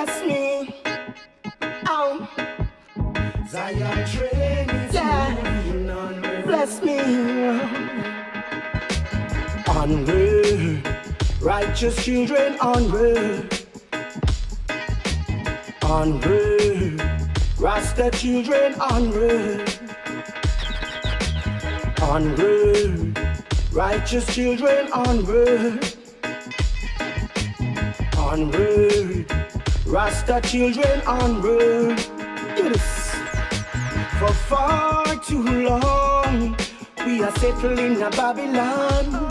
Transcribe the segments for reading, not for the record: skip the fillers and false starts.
bless me. Oh. Zion train is moving onward. Bless me. Onward, righteous children onward. Onward, Rasta children onward. Onward, righteous children onward. Onward, Rasta children onward. Yes. For far too long, we are settling in Babylon.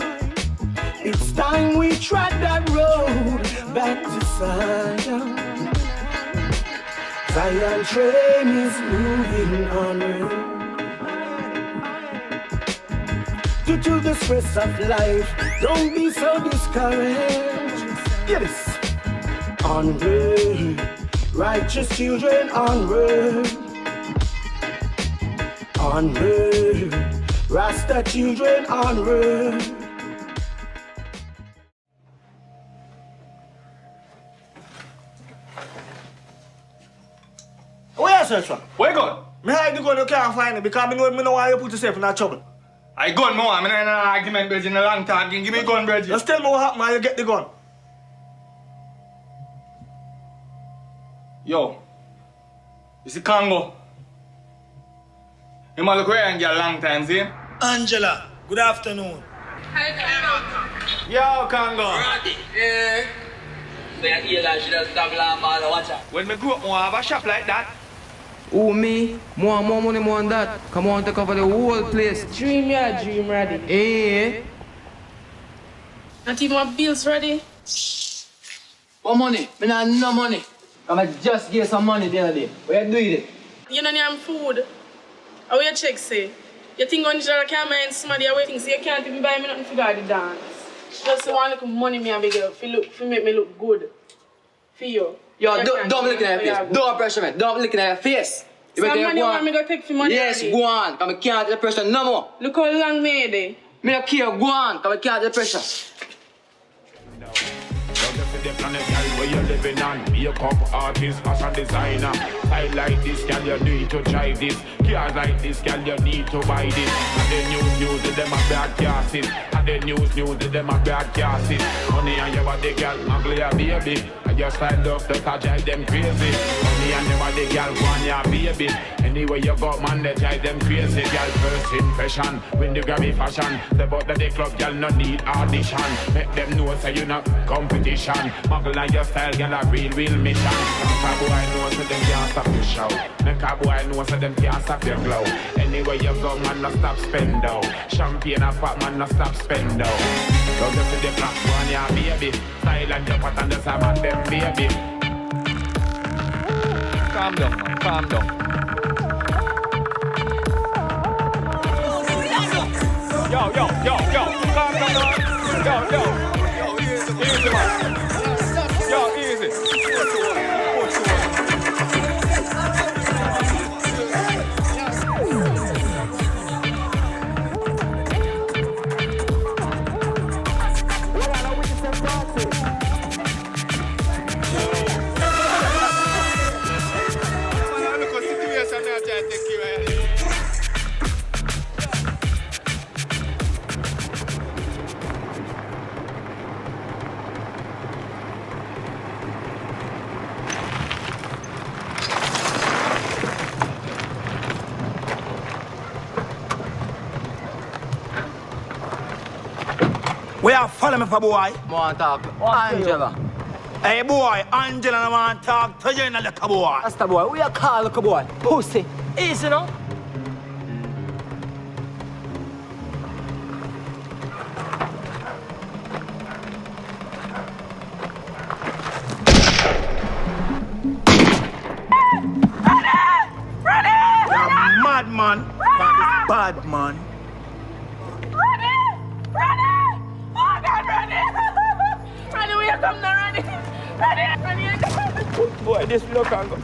It's time we trod that road back to Zion. Zion train is moving onward. Due to the stress of life, don't be so discouraged. Yes. Onward, righteous children onward. Onward, Rasta children onward. Where you search for? Where you going? Me hide the gun, you can't find it because me know why you put yourself in that trouble. I gun more, I'm in an argument, bridge in a long time. Give me a gun, bridge. Just tell me what happened when you get the gun. Yo, this is Congo. You might look around and get a long time, see? Angela, good afternoon. Yo, Congo. Yeah. So you hear that she just stop like man, watch out. When me grew up, I have a shop like that. Who me? More money, more than that. Come on to cover the whole place. Dream, yeah, dream ready. Eh? Not even my bills ready. What money? Me not no money. I just get some money the other day. What you do with it? You know, I'm food. How you check say? You think on the can't mind somebody waiting, so you can't even buy me nothing for God to dance. Just want to money me and beg you for make me look good. For you. Yo, don't look at your face. Don't pressure me. Don't look at your face. You some money want me to take for money? Yes, already? go on. Cause I can't take the pressure no more. Look how long me there. Me don't care. Go on. Cause I can't take the pressure. The planet girl where you living on. Makeup artist, fashion designer. Style like this, girl, you need to try this. Cars like this, girl, you need to buy this. And the news, them a broadcast it. And the news, them a broadcast it. Money on your body, girl, ugly a baby. And your style love to drive them crazy. Money on your body, girl, go on your baby. Anyway you got man, they drive them crazy. Girl, first impression, win the Grammy fashion. Step out of the club, girl, no need audition. Make them know say you not competition. Muggle on your style, girl, a real mission. Make a boy know so them can't stop your show. Make a boy know so them can't stop your glow. Anyway you go, man, no stop spend out. Champagne and pop, man, no stop spend out. Go to the black one, yeah, baby. Style and jump out and just a man, them baby. Calm down, man. Calm down. Yo, calm down, man. Yo, easy, man. Yo, easy. Where you follow me for boy? More talk. Angela. Hey boy, Angela no want talk to you in a little boy. That's the boy. We are call little boy. Pussy. Easy, no? Madman, bad man. Ready, we are coming now, ready. Ready. Boy, this look and go.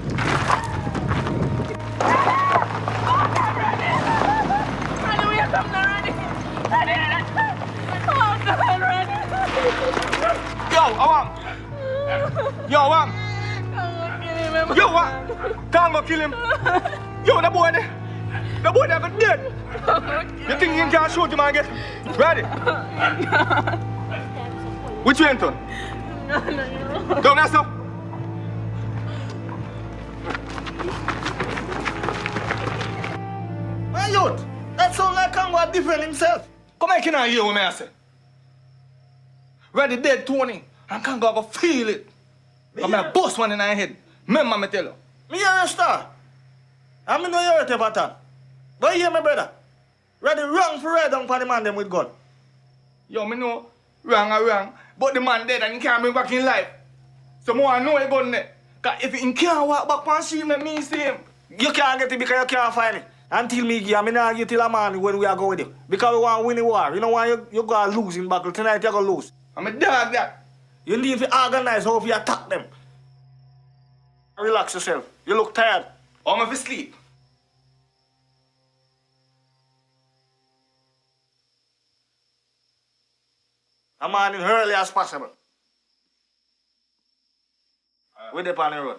Ready, we are coming now, ready. Ready. Oh, God, ready. Yo, Awam. Come on, remember. Yo, what? Can't go kill him. Yo, the boy there. The boy there got dead. You think he can shoot him again? Ready? Which way, Anton? Don't mess up. My youth, that sound like Congo different himself. Come here, can I hear what I say? Ready dead, Tony. And Congo go feel it. I'm a boss one in my head. Remember me tell you. Me hear you, star. I mean, no hear it, Everton. But you hear me, brother? Ready wrong for red down for the man them with gun. Yo, me know wrong or wrong. But the man dead and he can't bring back in life. So more I know he gun there. Cause if he can't walk back on street, me see him. You can't get it because you can't find it. Until me give, I mean, I get till a man when we are going with you. Because we want to win the war. You know why you going to lose in battle. Tonight you're going to lose. I'm a dog that. You need to organize how you attack them. Relax yourself. You look tired. I'm going to sleep. I'm on in early as possible. We're there on the road.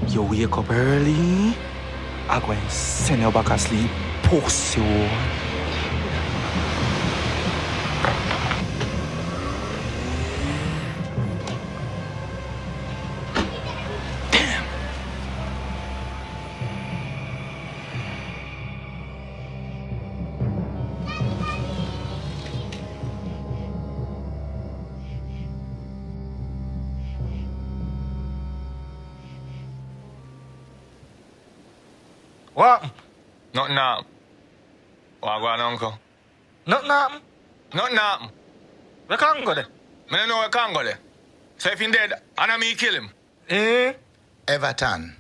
You wake up early, I'm going to send you back asleep, pussy. What? Nothing happen. What go on, uncle? Nothing happen. Nothing happen. We can't go there. I don't know where can go there. So if he's dead, and me kill him. Eh? Everton,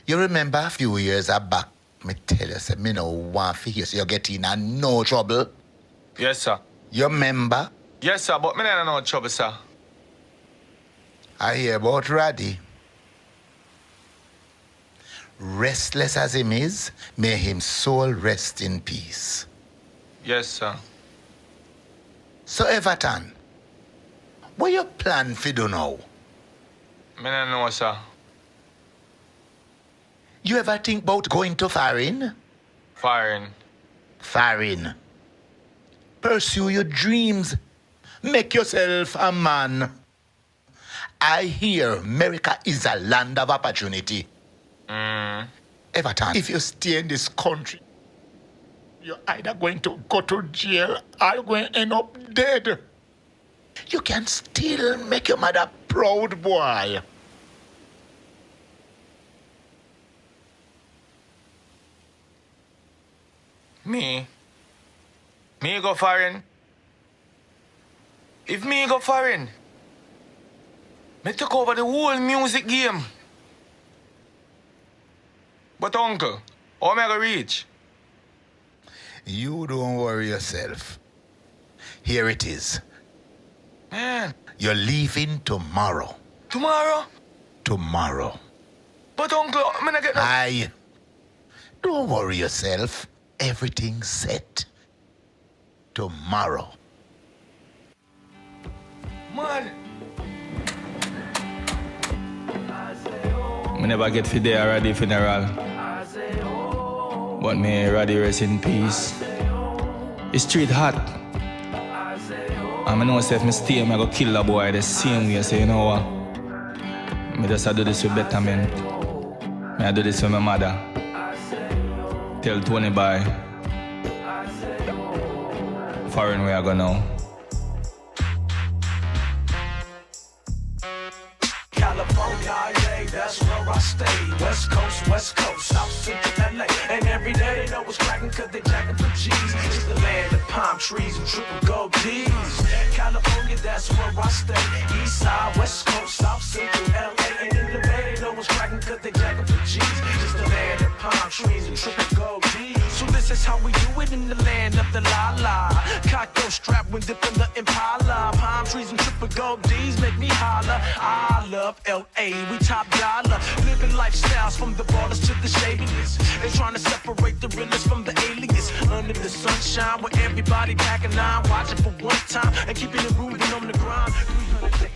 you remember a few years back, me tell you, say, me no want to hear, so you get in and no trouble. Yes, sir. You remember? Yes, sir, but me don't know trouble, sir. I hear about Raddy. Restless as him is, may him soul rest in peace. Yes, sir. So, Everton, what you plan for do now? Me don't know, sir. You ever think about going to foreign? Firing. Foreign. Pursue your dreams. Make yourself a man. I hear America is a land of opportunity. Everton, if you stay in this country, you're either going to go to jail or you're going to end up dead. You can still make your mother proud, boy. Me go foreign. If me go foreign, me took over the whole music game. But uncle, how am I gonna reach? You don't worry yourself. Here it is. Man, You're leaving tomorrow. Tomorrow? Tomorrow. But uncle, I'm not get no... Aye. Don't worry yourself. Everything's set. Tomorrow. Man. I never get for there already funeral. But me ready rest in peace. The street hot. And I know if I stay, I go kill a boy the same way. So you know what? I just do this with betterment. I do this with my mother. Tell Tony boy. Foreign where I go now. California, yeah, that's where I stay. West Coast, South Central LA. And every day they know it's cracking cause they jacking for G's. It's the land of palm trees and triple gold D's. California, that's where I stay. East side, West Coast, South Central LA. And in the bay they know it's cracking cause they jacking for G's. It's the land of palm trees and triple gold D's. So this is how we do it in the land of the la-la. Cock your strap when dipping the Impala. Palm trees and triple gold D's make me holler. I love L.A., we top dollar. Living lifestyles from the ballers to the shadiness. They trying to separate the realest from the aliens. Under the sunshine where everybody packing on. Watching for one time and keeping it moving on the grind. 300 days.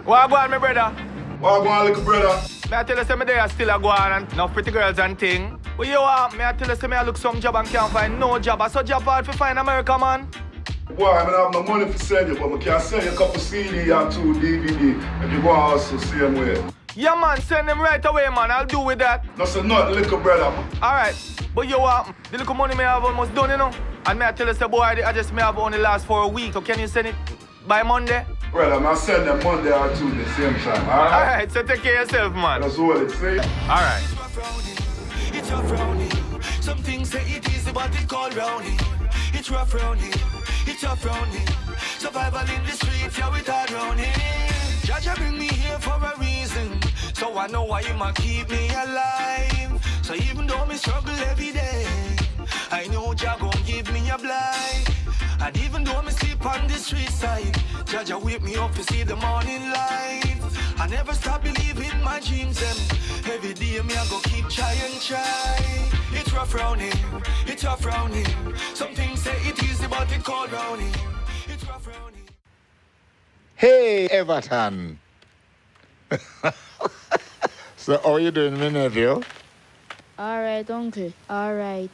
What go on, my brother? What go on, little brother? Me I tell you, say me there still a go on and enough pretty girls and thing. But you want me I tell you, say me I look some job and can't find no job. I saw job hard to find America, man. Boy, I don't have no money to send you, but I can send you a couple CD and 2 DVD. And you go also same way. Yeah, man, send them right away, man. I'll do with that. No, say not, little brother. Alright, but you want the little money me have almost done, you know. And me I tell you, say boy, I just may have only last for a week. So can you send it by Monday? Brother, I'm send them Monday or Tuesday, same time, alright? Alright, so take care of yourself, man. That's all it say. Alright. It's rough round here. Some things say it easy, but it cold round here. It's rough round here. It's rough round here. Survival in the streets, yeah, it's hard round here. Jaja bring me here for a reason, so I know why you might keep me alive. So even though me struggle every day, I know Jah gon' give me a blight. And even though me sleep on the street side, Jaja wake me up to see the morning light. I never stop believing my dreams, them. Every day me I go keep try and try. It's rough round here, it's rough round here. Some things say it easy, but it cold round here. It's rough round here. Hey, Everton. So how you doing, my nephew? All right, uncle. All right.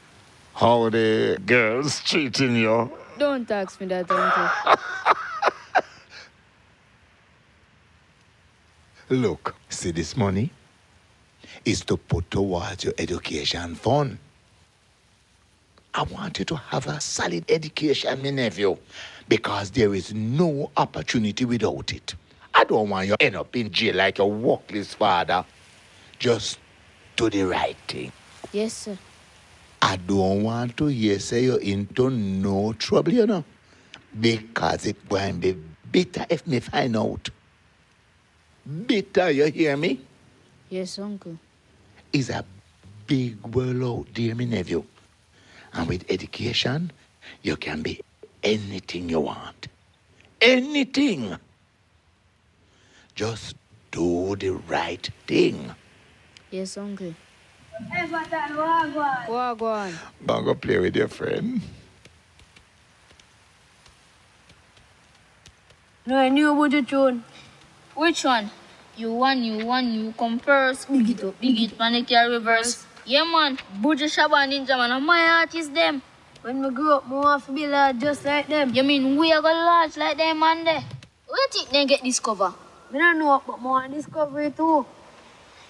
How the girls treating you? Don't ask me that, uncle. Look, see this money is to put towards your education fund. I want you to have a solid education, my nephew, because there is no opportunity without it. I don't want you to end up in jail like your workless father. Just do the right thing. Yes, sir. I don't want to hear say you're into no trouble, you know, because it going to be bitter if me find out. Bitter, you hear me? Yes, uncle. It's a big world out there, my nephew. And with education, you can be anything you want. Anything. Just do the right thing. Yes, uncle. Everton, Wagwan. Wagwan. Go play with your friend. No, I knew about the tune. Which one? You come first. Big it up, panic your reverse. Yeah, man. Buju Shaba Ninja, man. My artist, them. When we grow up, I want to be large just like them. You mean we are going to large like them, man, there? Where do you think they get this cover? I don't know, but I want discovery too.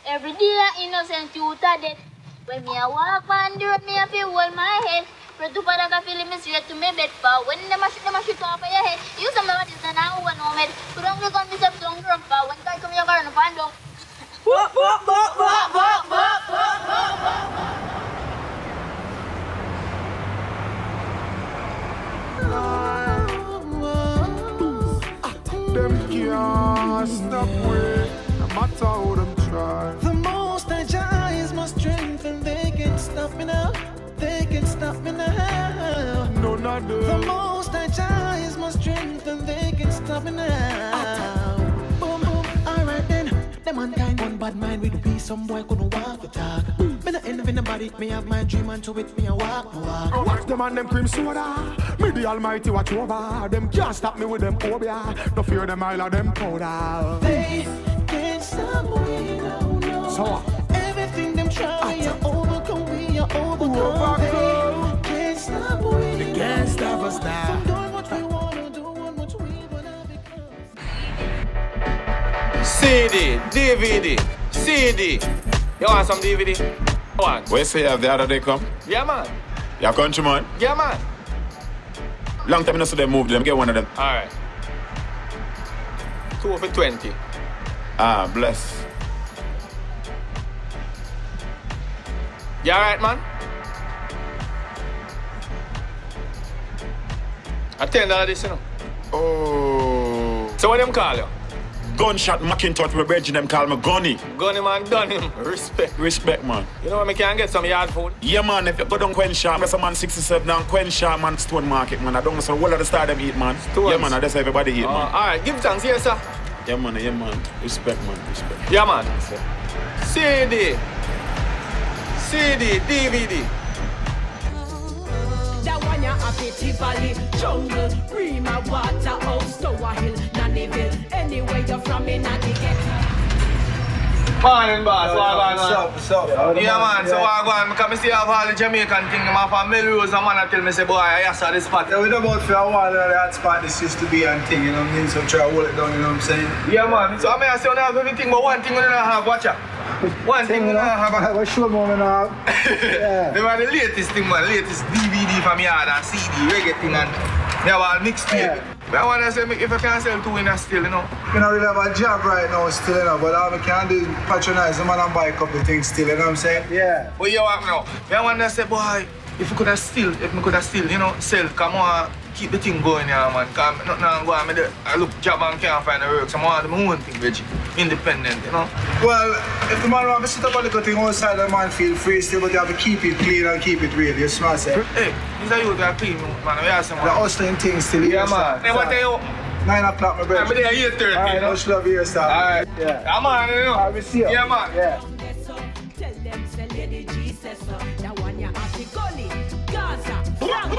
Every day, innocent youth are dead. When me a walk on the road, me a feel hold my head. Pray to Father God feel me straight to me bed. For when them a shoot off of your head. You some of this and I who know me. Put on the gun, me step down drunk. For when guy come your car and find out. Them can't stop way, no matter how them try. The most I try is my strength, and they can't stop me now. They can't stop me now. None of them. The most I try is my strength, and they can't stop me now. Boom boom, alright then. Them mankind one bad mind with peace. Some boy couldn't walk the talk. Me not envy nobody. Me have my dream and to it me a walk. I watch them and them cream soda. Me the Almighty watch over. Them can't stop me with them phobia. No fear them I'll have them powder. They can't stop me, no. So everything them try, you overcome me, you overcome. They can't stop me. They can't stop us now. Doing what we wanna do, what we wanna become. CD, DVD, CD. You want some DVD? What? Where say you have the other day come? Yeah, man. Your countryman? Yeah, man. Long time I see them move them. Get one of them. Alright. 2 for 20. Ah, bless. You alright, man? I $10 this, you know. Oh. So what them call you? Gunshot Macintosh, my brethren, them call me Gunny. Gunny, man, done him. Respect. Respect, man. You know what, I can get some yard food? Yeah, man, if you go down Quenshaw, there's a man 67 down Quenshaw, man, Stone Market, man. I don't know, so what of the star them eat, man. Stones. Yeah, man, that's everybody eat, man. Alright, give thanks, yes, sir. Yeah, man, Respect, man, respect. Yeah, man. CD. CD, DVD. That one ya Apeti Valley, jungle, Rima, Water, House, Tower Hill, Nannyville. Anywhere you're from in the ghetto. Morning, boss. What's up? Yeah, man. So Yeah. what I come see have all the Jamaican thing. My family Melrose and man tell me say, boy, I saw this spot. Yeah, we don't about for a while that spot this used to be and thing, you know what I mean? So try to hold it down, you know what I'm saying? Yeah, man. So I mean, I say we don't have everything, but one thing we don't have, watch out. One thing we don't have. What show more now? Yeah. They were the latest thing, man. Latest DVD from yard and CD, reggae thing and they have all mixtape. Yeah. But I want to say, if I can sell two in a still, you know. I don't really have a job right now still, you know, but all I can do is patronize them and buy a couple of things still, you know what I'm saying? Yeah. But you want now? I want to say, boy, if we could have still, you know, sell, come on, keep the thing going, yeah, man. Because nothing I'm going to I look job and can't find a work, so I want to do my own thing, Reggie. Independent, you know. Well, if the man want to sit up on the thing outside, the man feel free still, but you have to keep it clean and keep it real, you smell say? Hey, these are you that clean, man. We have some. The hustling things still. Yeah, man. Hey, what are you? 9 o'clock, my brother. I'm there 8:30. Alright, much love here, sir. Alright. Yeah. Come on, you know. Alright, we see you. Yeah, man. Yeah. Tell them, say Lady G says so. That one ya Apeti Gully, Gaza, Franca,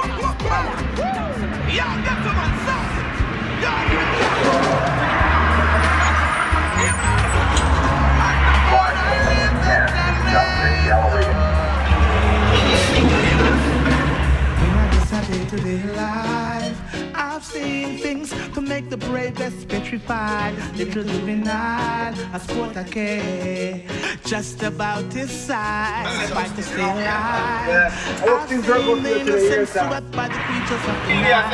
Yeah, that's the man, sausage. Day-to-day life, I've seen things to make the bravest petrified. Little juvenile, a sport I care, just about his size, fight to stay alive. I've seen the innocent swept by the creatures of the night.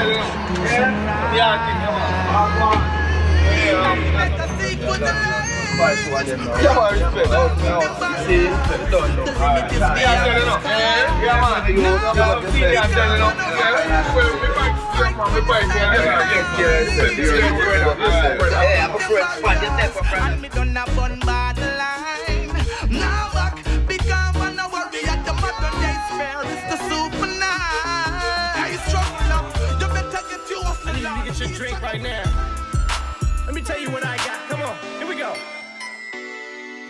Do some right. Better seek for the light. And me done a bun by the line. Now back, become an worry at the modern day spare. It's the super nice. Are you struggling up? You better get you off the line. I need to get your drink right now. Let me tell you what I got. Come on, here we go.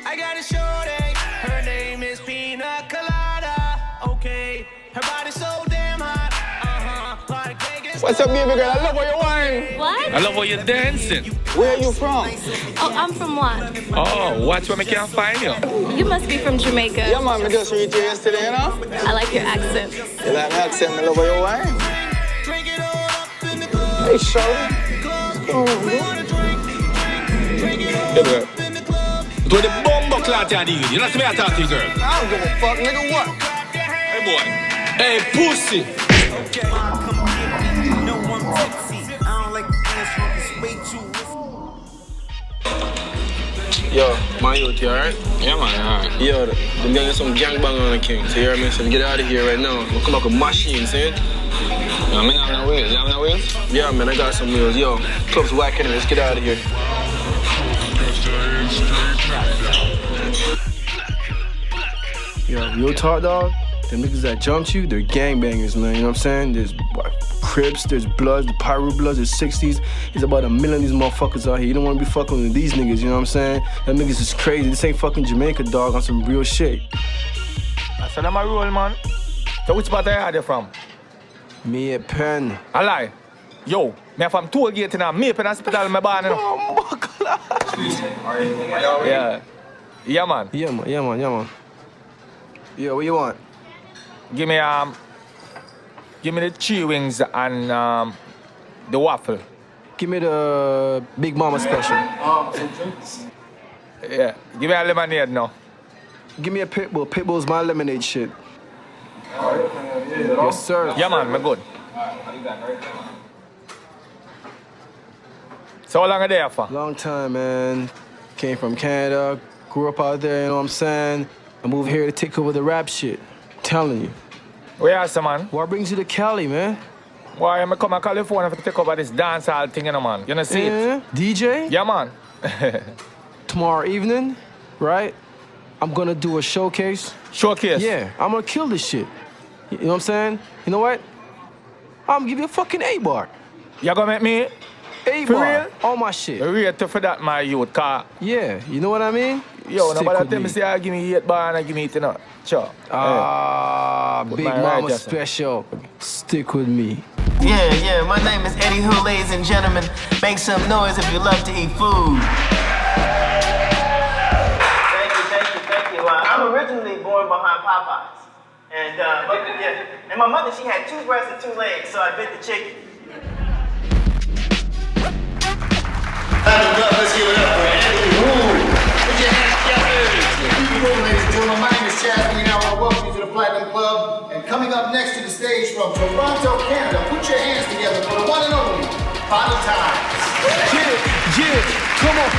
I got a shorty. Her name is Pina Colada. Okay, her body's so damn hot. What's up, baby girl? I love how you whine. What? I love how you're dancing. Where are you from? Oh, I'm from what? Oh, watch where I can't find you. You must be from Jamaica. Yeah, man, I just reached you yesterday, you know? I like your accent. You like my accent? I love how you whine. Hey, Shelli. Yeah, girl. But with the bumbo clot you deal with, you know see me I talk to you, girl. I don't give a fuck, nigga, what? Hey, boy. Hey, pussy. Okay, come get me. You know I'm tipsy. I don't like the dance from this way too. Yo, my youth, you alright? Yeah, man, alright. Yo, them gang some gangbang on the king. So you hear me? So we get out of here right now. We'll come back with machines, see it? Yeah, man, have no wheels. You have no wheels? Yeah, man, I got some wheels. Yo, club's whacking it. Let's get out of here. Yo, real talk, dog. Them niggas that jumped you, they're gangbangers, man. You know what I'm saying? There's Crips, there's Bloods, the Pyro Bloods, there's 60s. There's about 1 million of these motherfuckers out here. You don't want to be fucking with these niggas, you know what I'm saying? Them niggas is crazy. This ain't fucking Jamaica, dog, on some real shit. So that's my rule, man. So which part are you from? Me a pen. I lie. Yo, me from Tollgate in me pen hospital, my barn, you know. Oh, my God. Yeah. Yeah, man. Yeah, man. Yeah, man. Yeah, man. Yeah, what you want? Give me the 3 wings and the waffle. Give me the Big Mama special. Yeah. Give me a lemonade now. Give me a Pitbull. Pitbull's my lemonade shit. Yes, sir. Yeah, man. Me good. So how long are you there for? Long time, man. Came from Canada. Grew up out there, you know what I'm saying? I moved here to take over the rap shit. I'm telling you. Where are you, man? What brings you to Cali, man? Why am I come to California to take over this dancehall thing, you know, man? You know, see it? DJ? Yeah, man. Tomorrow evening, right? I'm gonna do a showcase. Showcase? Yeah, I'm gonna kill this shit. You know what I'm saying? You know what? I'm gonna give you a fucking A-bar. You gonna make me? A-bar. For real? All my shit. Rate for that, my youth, car. Yeah, you know what I mean? Yo, Stick nobody with tell me, say, I give me 8 bar and I give me 8, you know. Sure. Big Mama special. Stick with me. Yeah, my name is Eddie Who, ladies and gentlemen. Make some noise if you love to eat food. Thank you. I'm originally born behind Popeyes. And my mother, she had 2 breasts and 2 legs, so I bit the chicken. Let's give it up for Eddie Who. Put your hands together. Ladies and gentlemen, my name is Chaz. We now want to welcome you to the Platinum Club. And coming up next to the stage from Toronto, Canada, put your hands together for the one and only Father Times. Yeah, come on.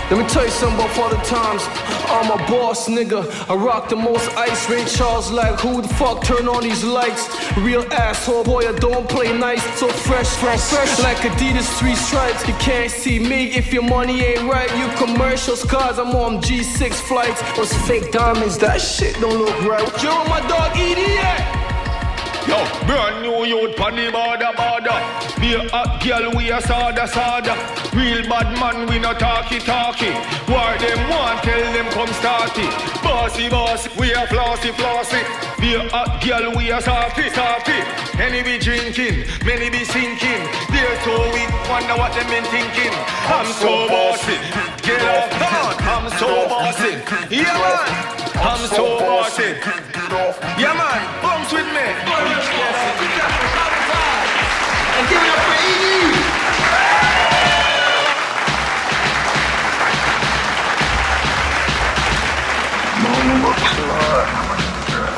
Let me tell you something about Father Times. I'm a boss, nigga. I rock the most ice. Ray Charles like, who the fuck turn on these lights? Real asshole, boy, I don't play nice. So fresh like Adidas 3 stripes. You can't see me if your money ain't right. You commercials, cars, I'm on G6 flights. Those fake diamonds, that shit don't look right. You're on my dog E-Dee. Yo, brand new youth pon the border. Be a hot girl, we a sada. Real bad man, we no talky. War them want, tell them come starty. Bossy, we a flossy. Be a hot girl, we a salty. Any be drinking, many be sinking. They're so weak, wonder what them been thinking. I'm so bossy, get off down. I'm so bossy, yeah man. I'm so bossy, yeah man. Bounce with me. And give it up for E-Dee.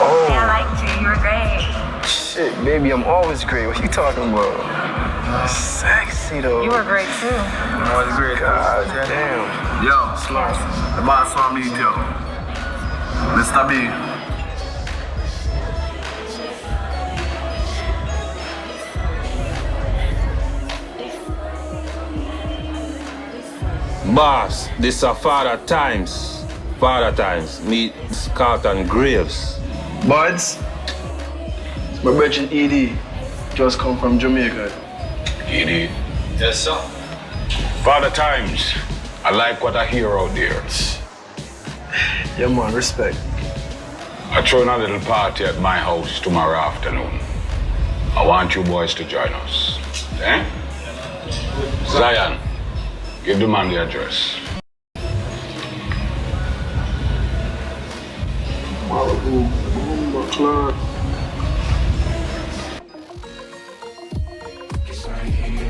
Oh. Yeah, I liked you. You were great. Shit, baby, I'm always great. What you talking about? Sexy, though. You were great, too. Always great. God damn. Yo, the boss want me, yo. Mr. B. Boss, this are Father Times. Meet Carlton Graves. Buds, my brother E-Dee just come from Jamaica. E-Dee. Yes, sir. Father Times, I like what I hear out there. Yeah, man, respect. I'm throwing a little party at my house tomorrow afternoon. I want you boys to join us. Eh? Zion, give the man the address.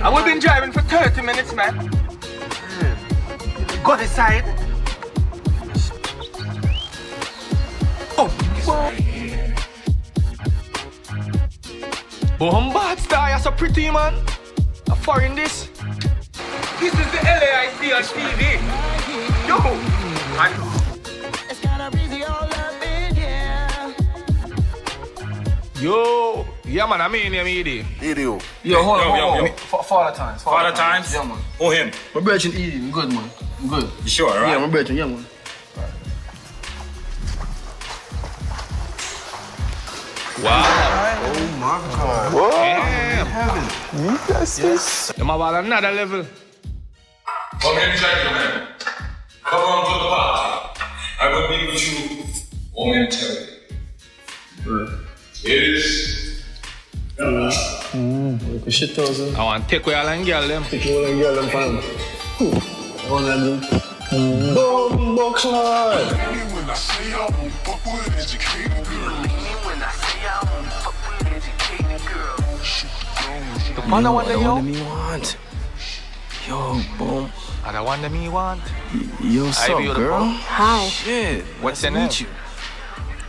And we've been driving for 30 minutes, man. Go this side. Oh, Bomba star, you're so pretty, man. A foreign this. This is the LAIC on TV. Yo! Yo! Yeah, man, I mean him, E-Dee. E-Dee. Yo, hold on. Father Times. Father Times? Yeah, man. Who him? My brother E-Dee. I'm good, man. I'm good. You sure, right? Yeah, my brother. Yeah, man. Wow. Oh, my God. What? Damn. Heaven. Yes. I'm about another level. Come here, gentlemen. Come on to the party. I will be with you momentarily. It is. Shit thousand. I want to take away all and girl them. Take away all and girl them, fam. One of them. Bombo Clyde. When I say I won't fuck with an educated girl. When I say I won't fuck with an educated girl. The one that me want. Yo, boom. And the one that me want. Yo, what's up, girl? Hi. Shit. What's your nice name? to meet you.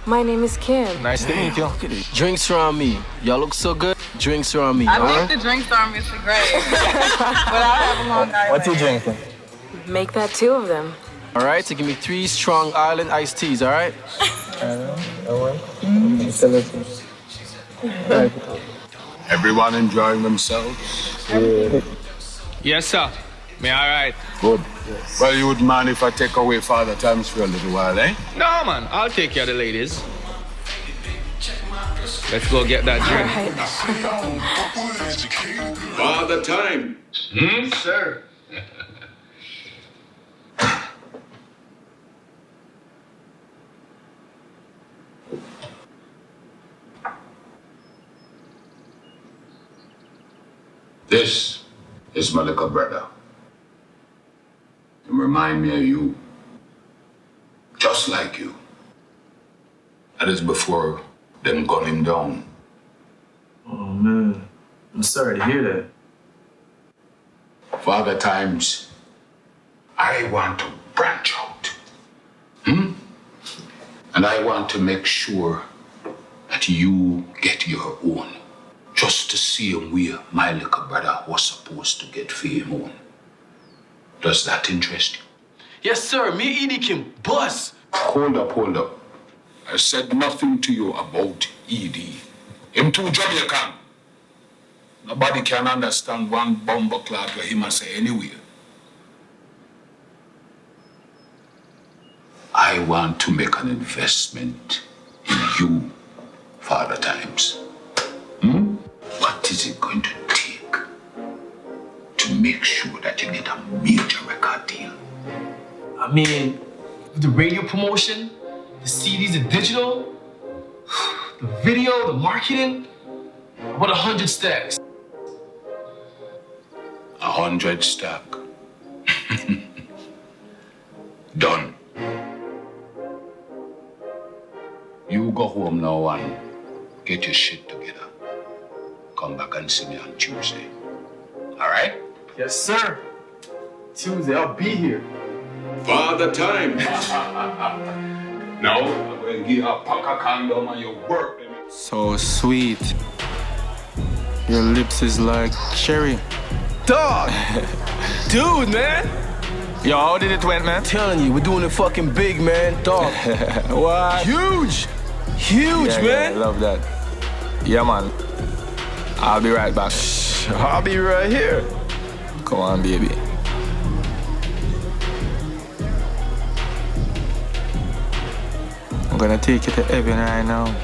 My name is Kim. Nice to meet you. Look at it. Drinks are on me. Y'all look so good. Drinks are on me. I alright? think the drinks are Mr. Gray. But I have a long night. What you drinking? Make that 2 of them. Alright, so give me 3 strong island iced teas, alright? Everyone enjoying themselves? Yes, sir. Me alright. Good. Well, you wouldn't mind if I take away Father Times for a little while, eh? No, man. I'll take care of the ladies. Let's go get that drink. Father Time. Sir. This is my little brother. Him remind me of you. Just like you. That is before them gun him down. Oh, man. I'm sorry to hear that. Father Times, I want to branch out. And I want to make sure that you get your own. Just the same way my little brother was supposed to get for him own. Does that interest you? Yes, sir. Me and E-Dee can bust. Hold up. I said nothing to you about E-Dee. Him too Jamaican. Nobody can understand one bomber cloud where him say anywhere. I want to make an investment in you, Father Times. What is it going to take to make sure that you get a major record deal? I mean, with the radio promotion, the CDs, the digital, the video, the marketing, about 100 stacks. 100 stack. Done. You go home now and get your shit together. Come back and see me on Tuesday. All right? Yes, sir. Tuesday, I'll be here. Father Time. Now, I'm going to give you a pack of condom and your work. So sweet. Your lips is like cherry. Dog! Dude, man! Yo, how did it went, man? I'm telling you, we're doing it fucking big, man. Dog. What? Huge! Huge, Yeah, man! I love that. Yeah, man. I'll be right back. I'll be right here. Come on, baby. I'm gonna take you to heaven right now.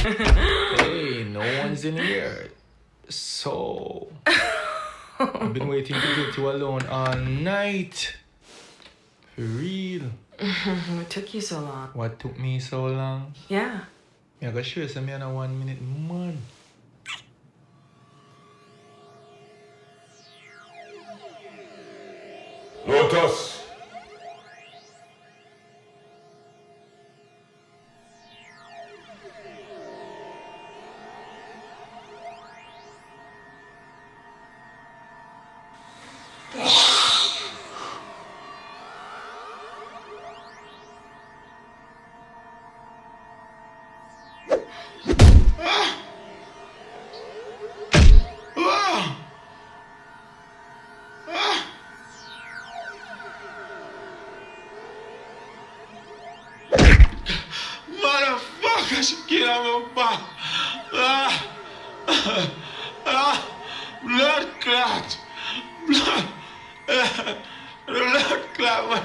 Hey, no one's in here. So, I've been waiting to get you alone all night. For real. What took you so long? What took me so long? Yeah. I gotta show you something in a 1 minute, man. on my back. Blood clot. Blood clot.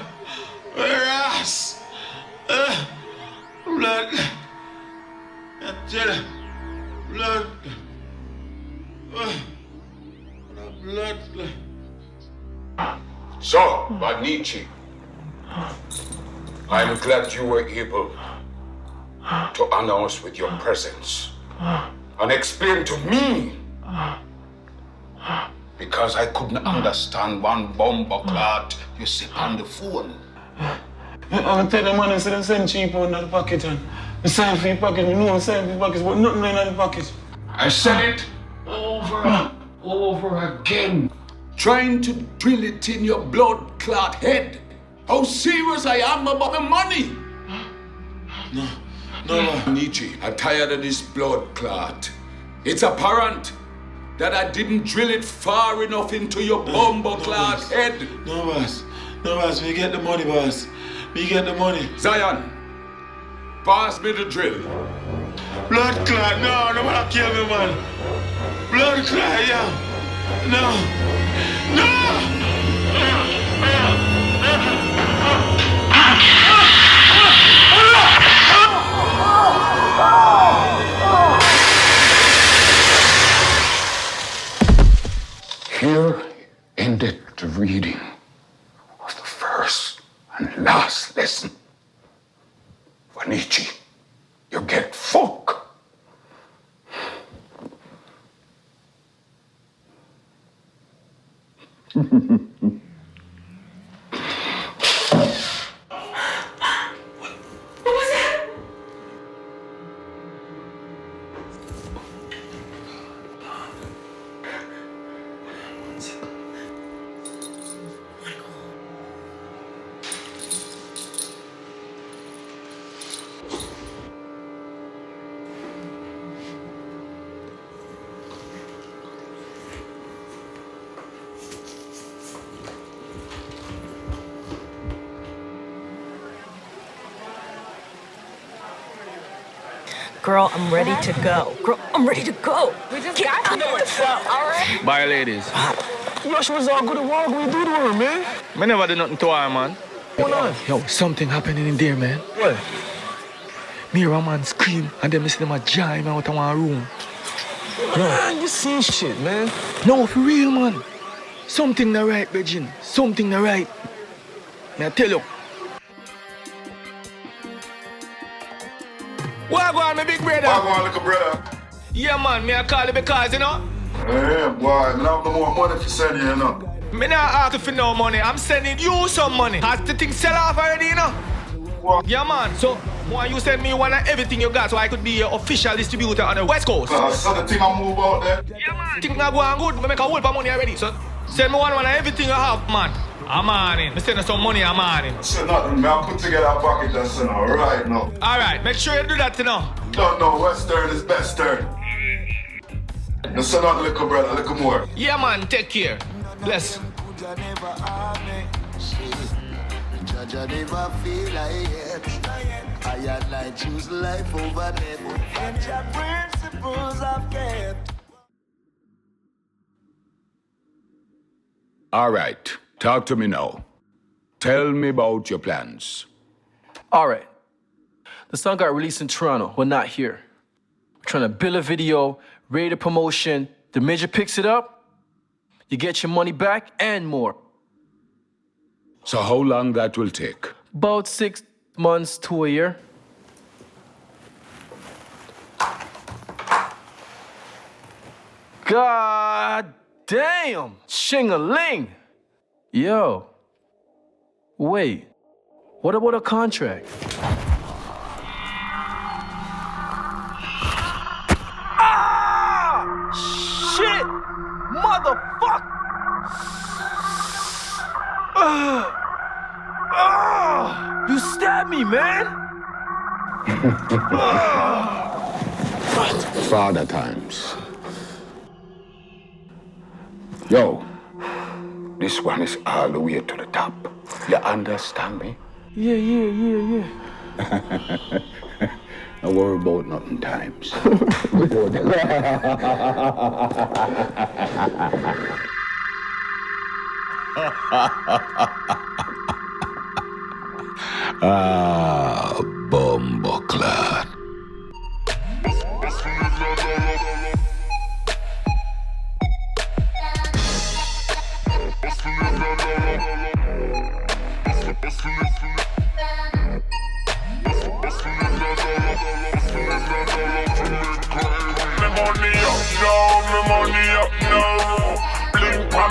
Where ass? Blood. I tell you, blood. Blood. So, Banichi, I'm glad you were able to honor us with your presence and explain to me, because I couldn't understand one bomber clot you sit on the phone. I'm tell the man I said them send cheap on the pocket and the sign for your pocket, we know I'm sign for your pocket, but nothing in the pocket. I said it over and over again, trying to drill it in your blood clot head. How serious I am about the money. No, Nietzsche, I'm tired of this blood clot. It's apparent that I didn't drill it far enough into your bumbo clot head. No, boss, we get the money, boss. We get the money. Zion, pass me the drill. Blood clot, no one kill me, man. Blood clot, yeah. No. Here ended the reading of the first and last lesson. Wanichi, you get fuck. Girl, I'm ready to go. We just got here. Alright. Bye, ladies. Yo, she was all good at work. What you do to her, man? Me never did nothing to her, man. What on? Yo, something happening in there, man. What? Me hear a man scream, and then me see them a jive out of one room. Man, you see shit, man. No, for real, man. Something not right, Virgin. Something not right. Me I tell you. What go on, my big brother? What go on, little brother? Yeah, man, me I call you because, you know. Yeah, boy, I have no more money to send you, you know. Me not asking for no money. I'm sending you some money. Has the thing sell off already, you know? What? Yeah, man. So, why you send me one of everything you got so I could be your official distributor on the West Coast? So the thing I move out there? Yeah, man. Thing not going good. Me make a whole for money already. So, send me one of everything you have, man. I'm on it. Me send you some money, I'm on it. So nothing, man. I'll put together a package and send it right now. Alright, make sure you do that, you know. Don't know, Western is best turn. Now send out little brother, little more. Yeah, man. Take care. Bless. Judge, I never feel like it. I had like choose life over death. And your principles I've kept. All right, talk to me now. Tell me about your plans. All right. The song got released in Toronto, but not here. We're trying to build a video, rate a promotion. The major picks it up, you get your money back and more. So how long that will take? About 6 months to a year. God damn! Shing-a-ling! Yo. Wait. What about a contract? Ah! Shit! Motherfucker! You stabbed me, man! Father times. Yo, this one is all the way to the top. You understand me? Yeah. Don't worry about nothing times. Bumbleclad.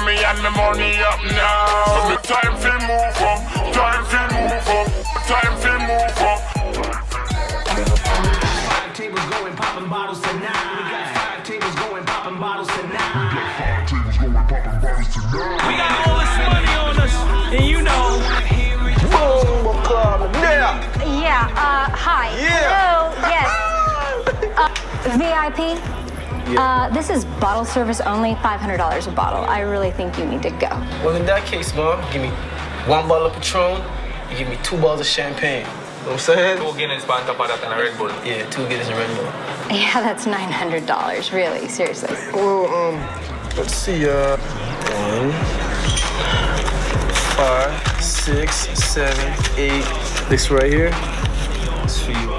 Me and the money up now. The time fi move up, time fi move up, time fi move up. 5 tables going, popping bottles tonight. We got 5 tables going, popping bottles tonight. We got all this money on us, and you know. Boom, club, yeah. Yeah, hi. Yeah. Hello, yes. VIP? This is bottle service only, $500 a bottle. I really think you need to go. Well, in that case, Mom, give me 1 bottle of Patron, you give me 2 bottles of champagne. You know what I'm saying? 2 Guinness on top of that and a Red Bull. Yeah, 2 Guinness and Red Bull. Yeah, that's $900, really, seriously. Well, let's see, 1, 5, 6, 7, 8. This right here. It's for you.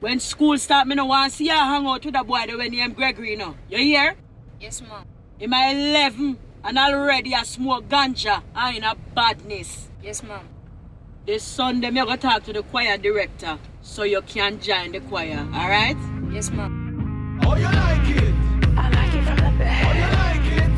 When school start, me no want to see you hang out with a boy that when named Gregory, you know. You hear? Yes, ma'am. In my 11 and already I smoke ganja and in a badness. Yes, ma'am. This Sunday, me go talk to the choir director so you can join the choir, alright? Yes, ma'am. Oh, you like it? I like it from the back. Oh, you like it?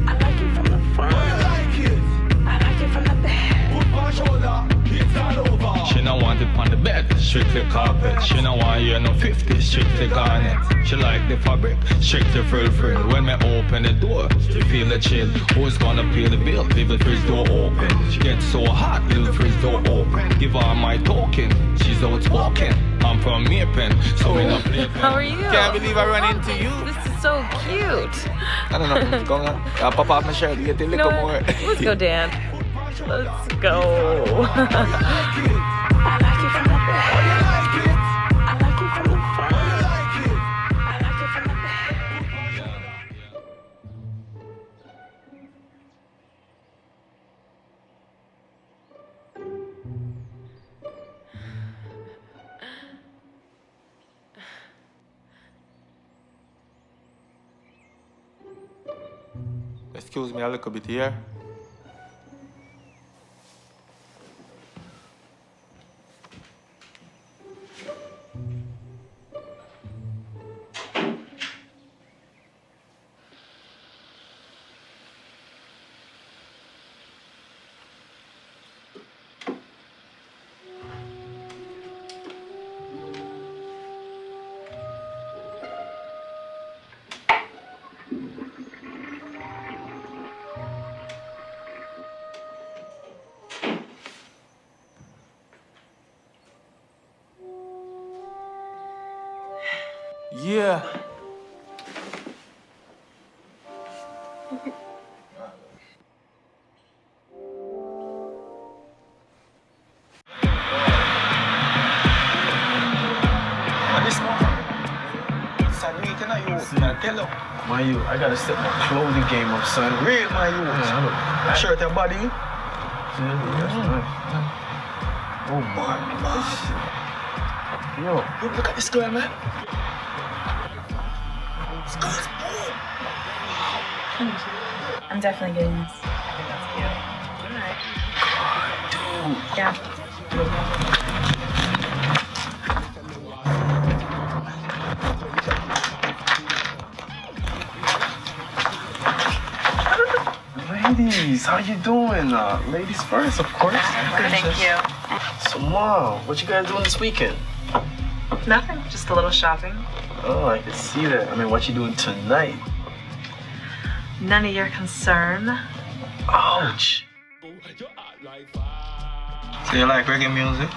I like it from the front. Oh, you like it? I like it from the back. Put my shoulder, it's all over. She don't want it on the bed, strictly carpet. She don't want you no 50, strictly garnet. She like the fabric, strictly frill. When me open the door, she feel the chill. Who's gonna pay the bill? Leave the fridge door open. She gets so hot, leave the fridge door open. Give her my token, she's outspoken. I'm from Maypen, so we not play. How are you? Can't believe I run into you. This is so cute. I don't know what's going on. I'll pop off my shirt, get a little more. Let's go, Dan. Let's go. I like it from the back. I like it from the front. I like it from the back. Excuse me a little bit here. Yeah. My youth, I gotta step my clothing game up, son. Real, my youth. Yeah, shirt and body. That's nice. Oh my gosh. Yo, look at this girl, man. I'm definitely getting this. I think that's cute. Alright. Yeah. Ladies, how you doing? Ladies first, of course. Thank you. So, Mom, what you guys doing this weekend? Nothing, just a little shopping. Oh, I can see that. I mean, what you doing tonight? None of your concern. Ouch. So you like reggae music?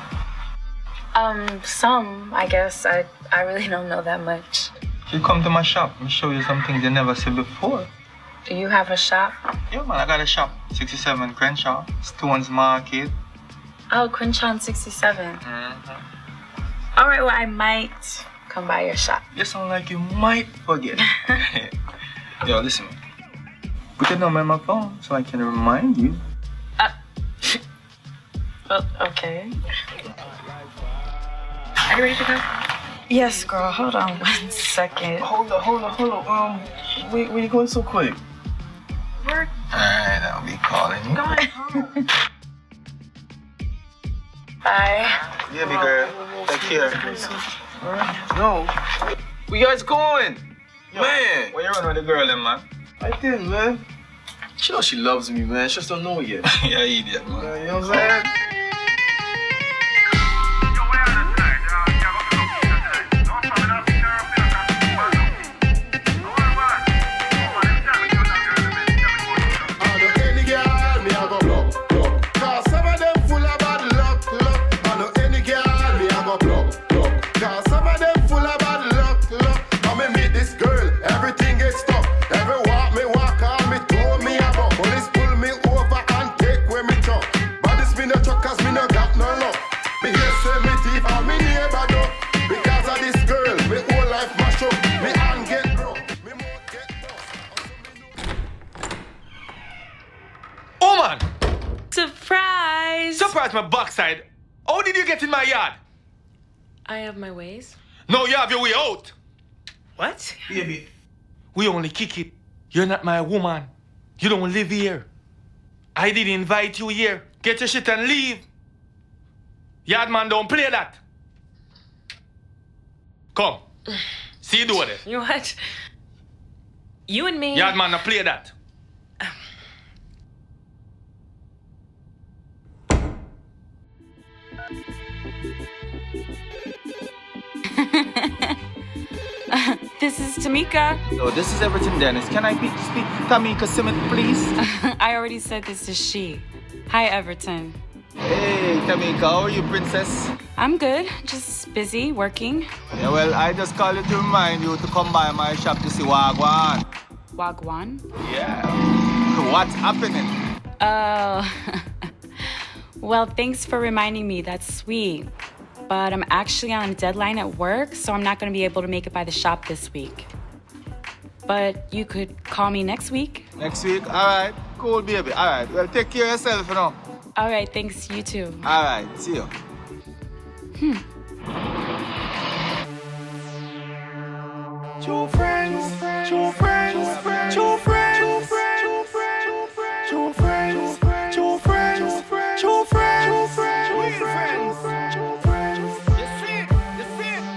Some, I guess. I really don't know that much. You come to my shop and show you some things you never seen before. Do you have a shop? Yeah, man, I got a shop. 67 Crenshaw, Stones Market. Oh, Crenshaw and 67. Mm-hmm. All right, well, I might come by your shop. You sound like you might forget. Yo, listen. Put your number in my phone so I can remind you. Well, okay. Are you ready to go? Yes, girl. Hold on 1 second. Hold on. Where you going so quick? We're Alright, I'll be calling you. going home. Bye. Yeah, big girl. Take care. No. Where you guys going? Yo, man. Where you running with the girl then, man? I did, man. She knows she loves me, man. She just don't know it yet. Yeah, idiot, man. You know what I'm saying? Surprise my backside. How did you get in my yard? I have my ways. No, you have your way out. What? Baby. We only kick it. You're not my woman. You don't live here. I didn't invite you here. Get your shit and leave. Yardman, don't play that. Come. See you do it. You what? You and me. Yardman, now play that. This is Tamika. No, this is Everton Dennis. Can I speak Tamika Simmet, please? I already said this is she. Hi, Everton. Hey, Tamika, how are you, princess? I'm good. Just busy working. Yeah, well, I just called you to remind you to come by my shop to see Wagwan. Wagwan? Yeah. What's happening? Oh. Well, thanks for reminding me. That's sweet. But I'm actually on a deadline at work, so I'm not going to be able to make it by the shop this week. But you could call me next week. Next week? All right. Cool, baby. All right. Well, take care of yourself, you know. All right. Thanks. You too. All right. See you. Two friends, two friends, two friends, two friends, two friends, two friends, two friends, two friends.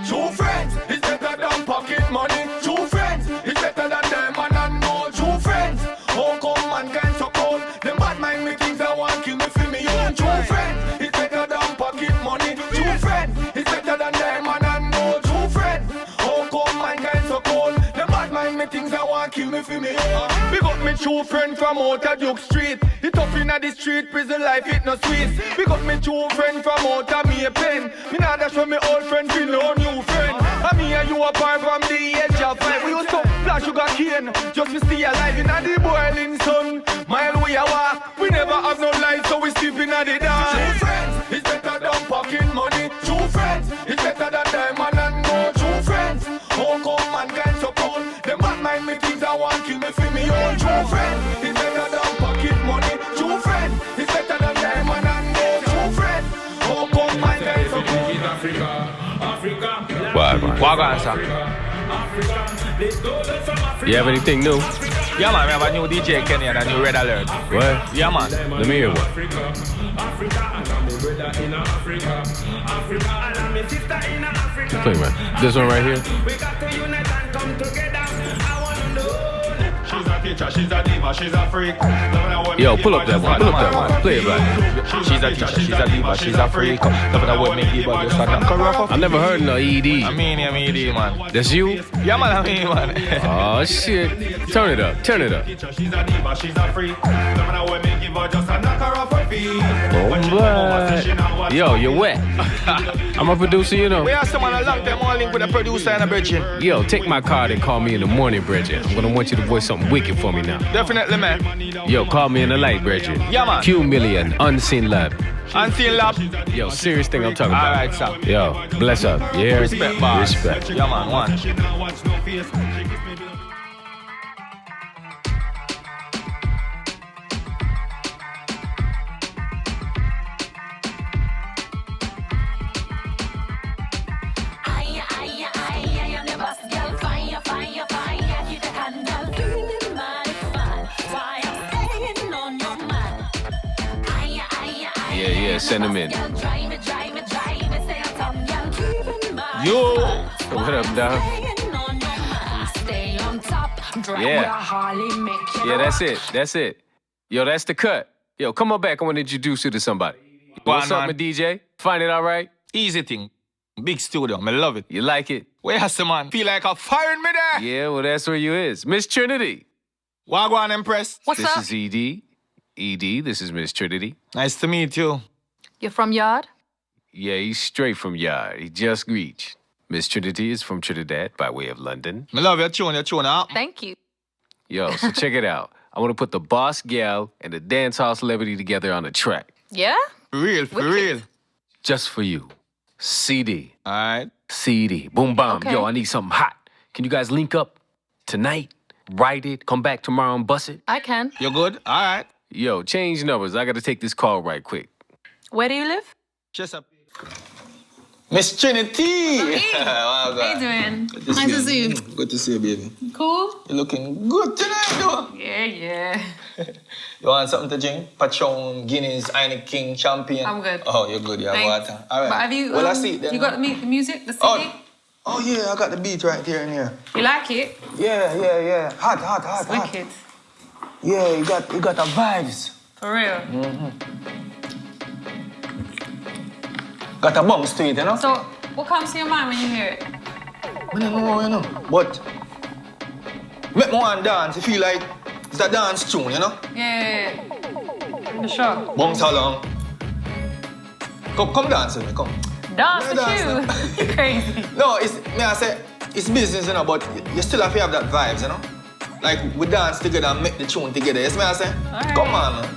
Two friends is better than pocket money. Two friends is better than diamond and gold. Two friends, how come mankind so cold? Them bad mind me things I want kill me for me own. Two friends is better than pocket money. Two friends is better than diamond and gold. Two friends, how come mankind so cold? Them bad mind me things I want kill me for me own. Big up me true friend from Outer Duke Street. It up inna the street, prison life it no sweet. Big up me true friend from Outer Maypen. Me nah dash from me old friend feel no new friend. And me and you apart from the age of 5. We used to flash sugar cane just to stay alive inna the boiling sun. Mile we a walk, we never have no light, so we sleep inna the dark. True friends is better than pocket money. True friends is better than diamond and gold. True friends, how come mankind so cold? Them bad mind me things I want kill me for me own. True friends is better than pocket money. True friends is better than diamond and gold. True friends, how come mankind so cold? Wagwan, sir. You have anything new? Yeah, man, we have a new DJ Kenny and a new Red Alert. What? Yeah, man. Let me hear one. Play, man. This one right here? She's a teacher, she's a diva, she's a freak. Yo, pull up that one. Pull up that one. Play it back. She's a teacher, she's a diva, she's a freak. Loving a word me give her just a knock her off. I never heard no E-Dee. I'm E-Dee, man. That's you? Yeah, man, I'm E, man. Oh, shit. Turn it up. Turn it up. She's a diva, she's a freak. Loving a word me give her just a knock her off her feet. Oh, boy. Yo, you're wet. I'm a producer, you know. We have someone a long time on link with a producer and a virgin. Yo, take my card and call me in the morning, Bridget. I'm gonna want you to voice something wicked for me now. Definitely, man. Yo, call me in the light, Bridget. Yeah, man. Q Million, Unseen Lab. Unseen Lab. Yo, serious thing I'm talking about. All right, sir. Yo, bless up. You hear? Respect, boss. Respect. Yeah, man, one. Yeah, send him in. Yo! What up, dog? Yeah, that's it. Yo, that's the cut. Yo, come on back, I want to introduce you to somebody. What's up, my DJ? Find it all right? Easy thing. Big studio, I love it. You like it? Where has the man? Feel like I'm firing me there. Yeah, well, that's where you is. Miss Trinity. Wagwan Empress. What's up? This is E-Dee. E-Dee, this is Miss Trinity. Nice to meet you. You're from Yard? Yeah, he's straight from Yard. He just reached. Miss Trinity is from Trinidad by way of London. I love your tune up. Thank you. Yo, so check it out. I want to put the boss gal and the dance hall celebrity together on a track. Yeah? For real. Just for you. CD. All right. CD. Boom, bam. Okay. Yo, I need something hot. Can you guys link up tonight? Write it, come back tomorrow and bust it? I can. You good? All right. Yo, change numbers. I got to take this call right quick. Where do you live? Chesapeake. Miss Trinity! How you doing? Nice to see you. Good to see you, baby. Cool? You're looking good tonight, though. Yeah. You want something to drink? Patron, Guinness, Heineken, Champion? I'm good. Oh, you're good. You have Thanks. water. All right. But have you, well, I see it then. you got the music, the CD? Oh, yeah, I got the beat right here and here. You like it? Yeah. Hot. Wicked. Yeah, you got the vibes. For real? Got a bounce to it, you know? So, what comes to your mind when you hear it? I don't know, you know. But, make me want to dance. You feel like it's a dance tune, you know? Yeah. For sure. Bounce along. Come dance with me, come. Dance with you? Crazy. No, I say, it's business, you know, but you still have to have that vibes, you know? Like, we dance together and make the tune together. Yes, I say? Right. Come on, man.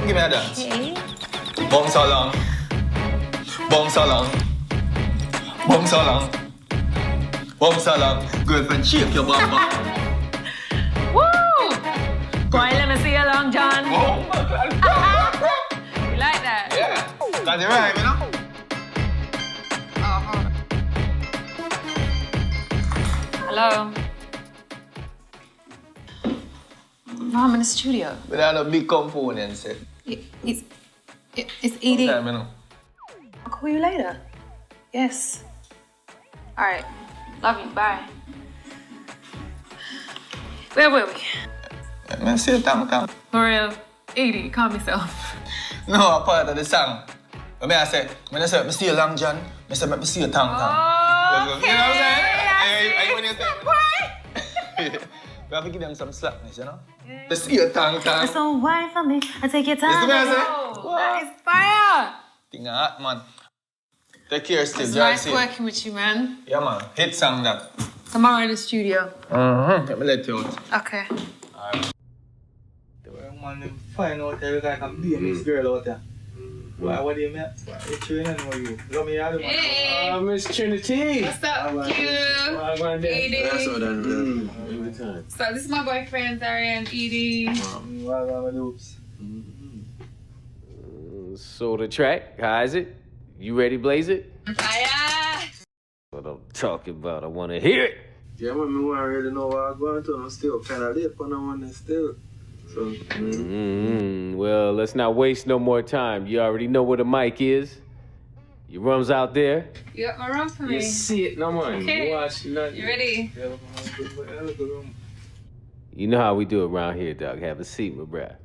Give me a dance. Okay. Bounce along. Bounce along. Bounce along. Bounce along. Girlfriend, shake your bum. Woo! Boy, let me see you long, John. Oh, my God. You like that? Yeah. That's the rhyme, you know? Hello? No, I'm in the studio. But I have a big components. It's E-Dee. Time, you know. I'll call you later. Yes. All right. Love you. Bye. Where were we? Man, say tang. For real. E-Dee, calm yourself. No, a part of the song. But I say, when I say, I see a long John, I say, I see a tang. Okay. You know what I'm saying? Hey, when you say, we have to give them some slackness, you know? I see a tang. So why for me? I take your time. You see what I say? Oh, that is fire. Thing hot, man. Take care still. It's drive nice safe. working with you, man. Yeah, man. Hit song that. Tomorrow in the studio. Let me let you out. Okay. Alright. The way man find out there like a this girl out there. Why, what do you mean? You're training or you? Love me out of Hey. Miss Trinity. What's up, Q? E-Dee. That's all done. Every time. So this is my boyfriend, Zari and E-Dee. So the track, how is it? You ready, Blaze it? Fire! What I'm talking about, I want to hear it. Yeah, man, I already know what I'm going to. I'm still kind of late for no one still. So, Well, let's not waste no more time. You already know where the mic is. Your rum's out there. You got my rum for me? You see it, no man. Okay. Watch nothing. You ready? You know how we do it around here, dog. Have a seat, my bruh.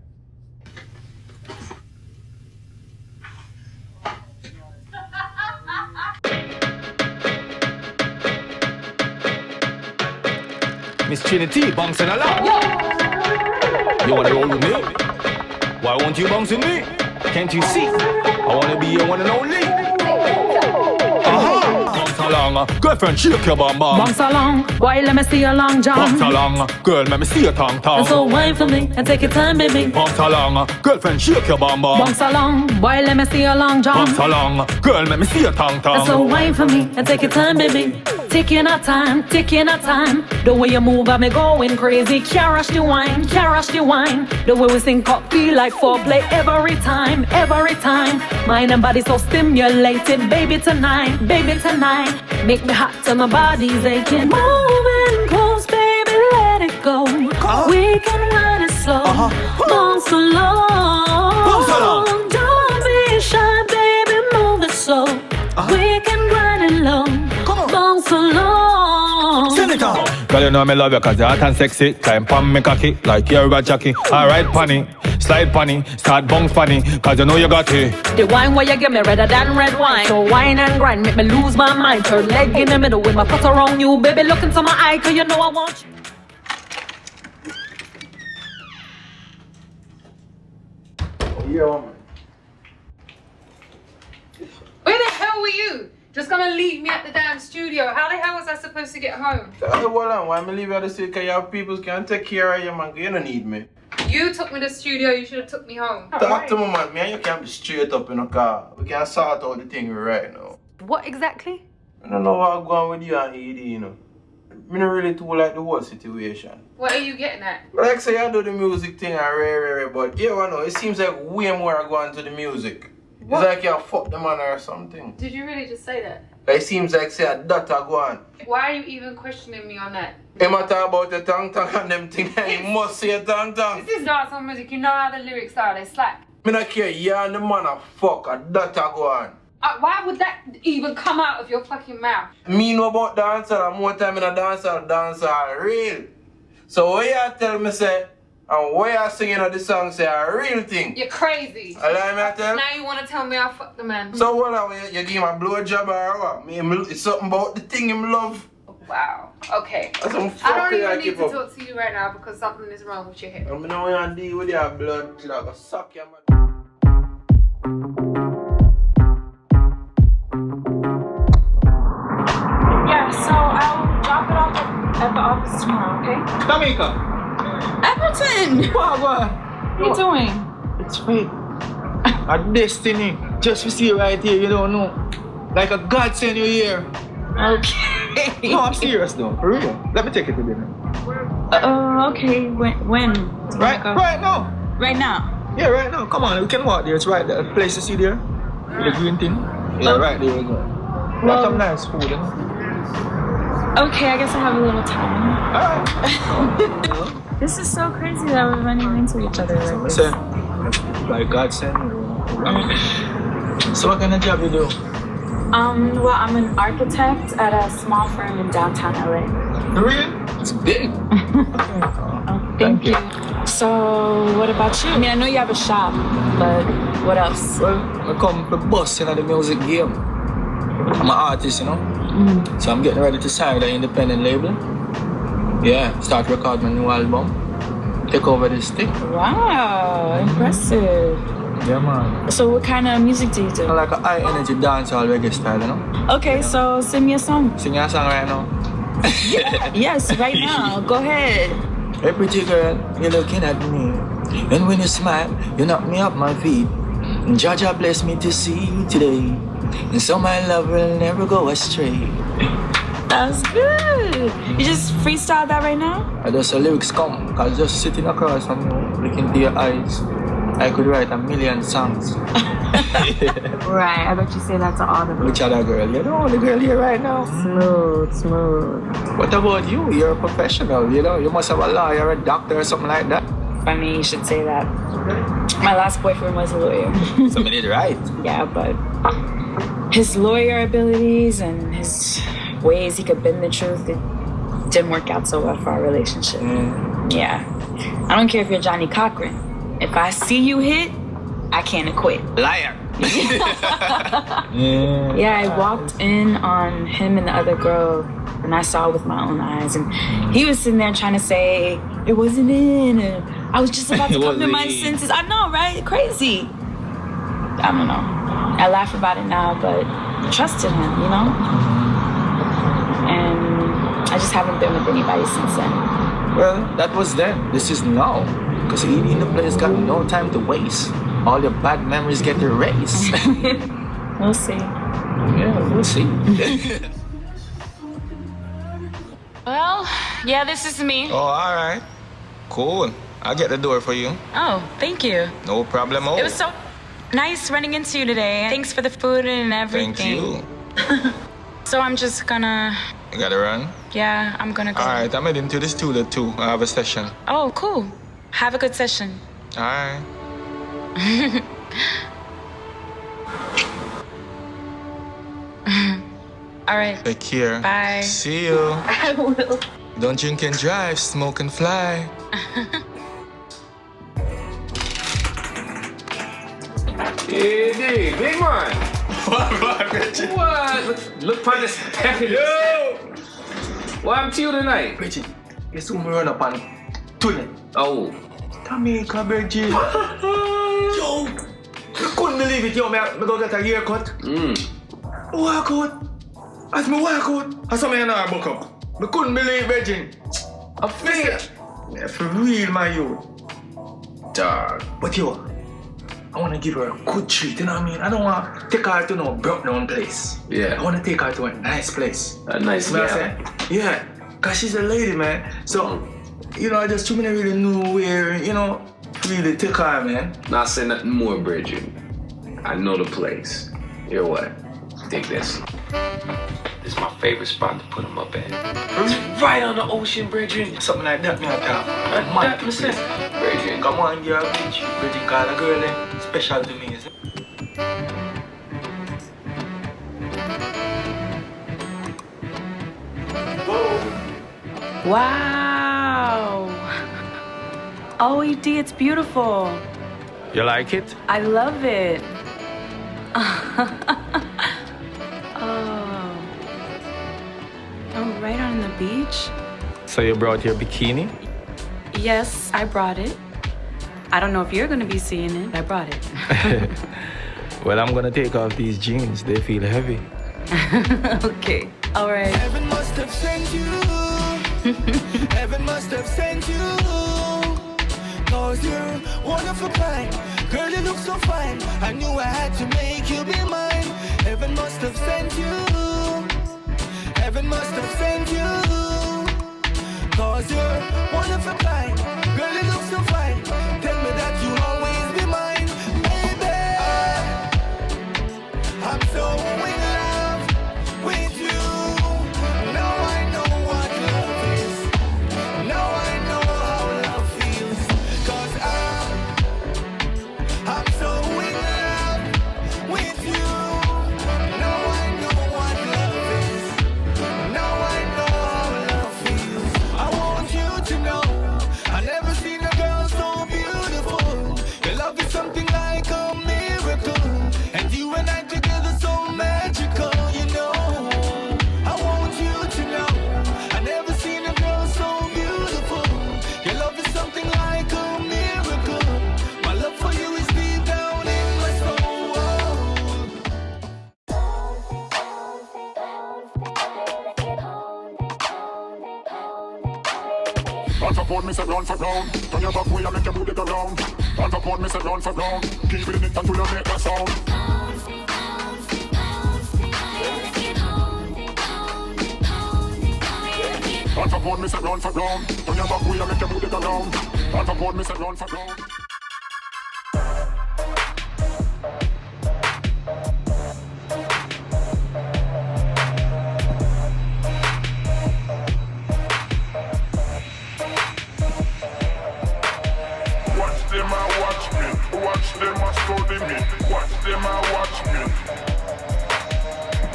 Miss Trinity bouncing along. You wanna roll with me? Why won't you bounce with me? Can't you see? I wanna be your one and only. Bounce along, girlfriend, shake your bum bum. Bounce along, boy, let me see your long jump. Bounce along, girl, let me see your tongue tongue. And so wine for me and take your time, baby. Bounce along, girlfriend, shake your bum bum. Bounce along, boy, let me see your long jump. Bounce along, girl, let me see your tongue tongue. And so wine for me and take your time, baby. Taking our time, taking our time. The way you move, got me going crazy. Can't rush the wine, can't rush the wine. The way we sync up, feel like foreplay every time, every time. Mind and body so stimulated, baby tonight, baby tonight. Make me hot till my body's aching. Moving close, baby, let it go. We can ride it slow. Bounce along, don't be shy, baby, move it slow. We can grind it low. Bounce along. Send it on. Girl, you know me love you cause you're hot and sexy. Climb pon me cocky like you're a jockey. Alright, punny, slide punny, start bounce funny cause you know you got it. The wine where you give me redder than red wine. So wine and grind, make me lose my mind. Third leg in the middle with my foot around you. Baby, look into my eye cause you know I want you. Yeah, man. Where the hell were you? Just gonna leave me at the damn studio. How the hell was I supposed to get home? Hold on, why me leave you at the city? Cause you have people can take care of you, man. You don't need me. You took me to the studio, you should have took me home. Talk to me, man. Me and you can't be straight up in a car. We can sort out the thing right now. What exactly? I don't know what's going with you and E-Dee, you know. Me not really too like the whole situation. What are you getting at? Like say I do the music thing and rare, but you know, it seems like way more are going to the music. What? It's like you fuck the man or something. Did you really just say that? It seems like say that are going. Why are you even questioning me on that? Him a talk about the tang tang and them thing and he must say tang tang. This is dancehall music, you know how the lyrics are, they slap. Me not care, you and the man a fuck and that are going. Why would that even come out of your fucking mouth? Me know about dancehall and more time in a dancehall real. So what you tell me say, and what you singing of the song say a real thing. You're crazy. I lie me I tell? Now you want to tell me I fucked the man. So what are you give him a blowjob or what? It's something about the thing him love. Wow. Okay. That's some I don't even I need keep to up. talk to you right now because something is wrong with your head. I know you want to deal with your blood clot. Go suck your man. Yeah, so I'll drop it off at the office tomorrow, okay? Jamaica. Everton! What? What are you doing? It's fate. A destiny. Just to see you right here, you don't know. Like a God send you here. Okay. No, I'm serious though. For real. Let me take it to dinner. Okay. When? Right now. Right now? Yeah, right now. Come on, we can walk there. It's right there. The place you see there? With the green thing? Yeah, right there we go. Got some nice food, you know? Okay, I guess I have a little time. Alright. This is so crazy that we're running into each other like this. Say, like God sent you. So what kind of job you do? Well, I'm an architect at a small firm in downtown LA. Really? It's big. Thank you. So, what about you? I mean, I know you have a shop, but what else? Well, I come to bust in the music game. I'm an artist, you know? So I'm getting ready to sign an independent label. Yeah, start record my new album. Take over this thing. Wow, impressive. Yeah, man. So what kind of music do you do? I like a high energy dancehall reggae style, you know? Okay, so sing me a song. Sing you a song right now? Yes, right now. Go ahead. Hey, pretty girl, you're looking at me. And when you smile, you knock me off my feet. And Jaja bless me to see you today. And so my love will never go astray. That's good. You just freestyle that right now? I just the lyrics come, cause just sitting across from you, looking into your eyes, I could write 1,000,000 songs. Right, I bet you say that to all the Which other girl? You're the only girl here right now. Smooth. What about you? You're a professional, you know? You must have a lawyer, a doctor, or something like that. Funny you should say that. My last boyfriend was a lawyer. So we did right. Yeah, but his lawyer abilities and his ways he could bend the truth, it didn't work out so well for our relationship. Yeah. I don't care if you're Johnny Cochran. If I see you hit, I can't quit. Liar. Yeah, I walked in on him and the other girl and I saw with my own eyes, and he was sitting there trying to say it wasn't in, and I was just about to come to my senses. I know, right? Crazy. I don't know. I laugh about it now, but I trusted him, you know? And I just haven't been with anybody since then. Well, that was then. This is now. Because E-Dee in the place got no time to waste. All your bad memories get erased. We'll see. Yeah, we'll see. Well, yeah, this is me. Oh, all right. Cool. I'll get the door for you. Oh, thank you. No problemo. It was so nice running into you today. Thanks for the food and everything. Thank you. So I'm just gonna... You gotta run? Yeah, I'm gonna go. All right, I'm heading to the studio too. I have a session. Oh, cool. Have a good session. All right. All right. Take care. Bye. See you. I will. Don't drink and drive, smoke and fly. E-Dee, big man. What? Look for this happiness. Yo! What happened to you tonight? Reggie, guess who me run up on today? Oh. Jamaica, Reggie. Yo! I couldn't believe it, yo. I go get a haircut. Walk out. As me walk out, I saw me in our book up. I couldn't believe it, Reggie. I feel it. Yeah, for real, my youth. Dog. But yo, I want to give her a good treat, you know what I mean? I don't want to take her to no broke down place. Yeah. I want to take her to a nice place. A nice girl. Yeah, because she's a lady, man. So, you know, I just shouldn't really know where, you know, really take her, man. Not say nothing more, Bridget. I know the place. Hear what? Take this. This is my favorite spot to put them up at. It's right on the ocean, Bridget. Something like that, man. That, listen. Bridget. Come on, girl. Bridget call a girl, eh? Special to me, is it? Wow. Oh, E-Dee, it's beautiful. You like it? I love it. Oh, right on the beach? So you brought your bikini? Yes, I brought it. I don't know if you're gonna be seeing it. I brought it. Well, I'm gonna take off these jeans. They feel heavy. Okay, all right. Heaven must have sent you. Heaven must have sent you. Cause you're one of a kind. Girl, you look so fine. I knew I had to make you be mine. Heaven must have sent you. Heaven must have sent you. Cause you're one of a kind. Girl, you look so fine. Tell me that you'll always be mine. Baby, I'm so in love with you. Now I know what love is. Now I know how love feels. Cause I'm so in love with you. Now I know what love is. Now I know how love feels. I want you to know I never seen a girl so beautiful. Your love is something like a miracle. And you and I together so magical, you know. I want you to know I never seen a girl so beautiful. Your love is something like a miracle. My love for you is deep down in my soul. Run for pound, me say run for ground. Turn your back way and make your booty go round. Run for pound, me say run for ground. Keep it in it until you make that sound. Run for pound, me say run for ground. Turn your back way and make your booty go round. Run for pound, me say run for ground. Watch them a watch me. Watch them a study me. Watch them a watch me.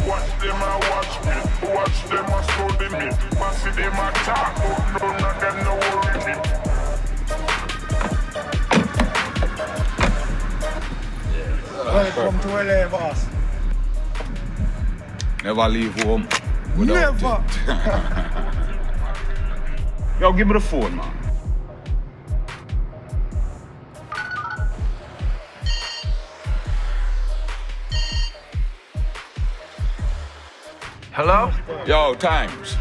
Watch them a watch me. Watch them a study me. Man see them a talk, but none of them no worry me. Welcome to LA, boss. Never leave home without Never. it. Yo, give me the phone, man. Hello? Yo, Times.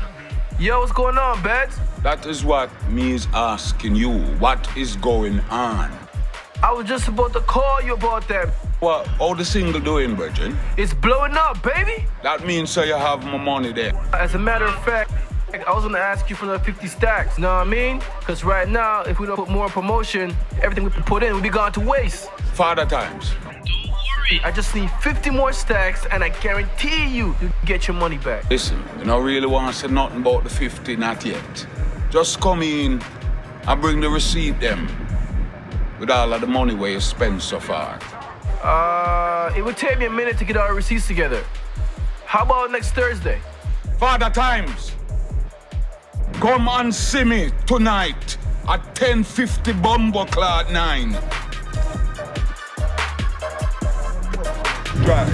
Yo, what's going on, Beds? That is what me is asking you. What is going on? I was just about to call you about that. What? How the single doing, Virgin? It's blowing up, baby. That means so you have more money there. As a matter of fact, I was gonna ask you for the 50 stacks, know what I mean? Because right now, if we don't put more in promotion, everything we put in will be gone to waste. Father Times. Don't worry. I just need 50 more stacks and I guarantee you get your money back. Listen, you don't really want to say nothing about the 50, not yet. Just come in and bring the receipt them with all of the money where you spent so far. It would take me a minute to get all the receipts together. How about next Thursday? Father Times. Come and see me tonight at 10:50 Bumbleclad 9. Drive.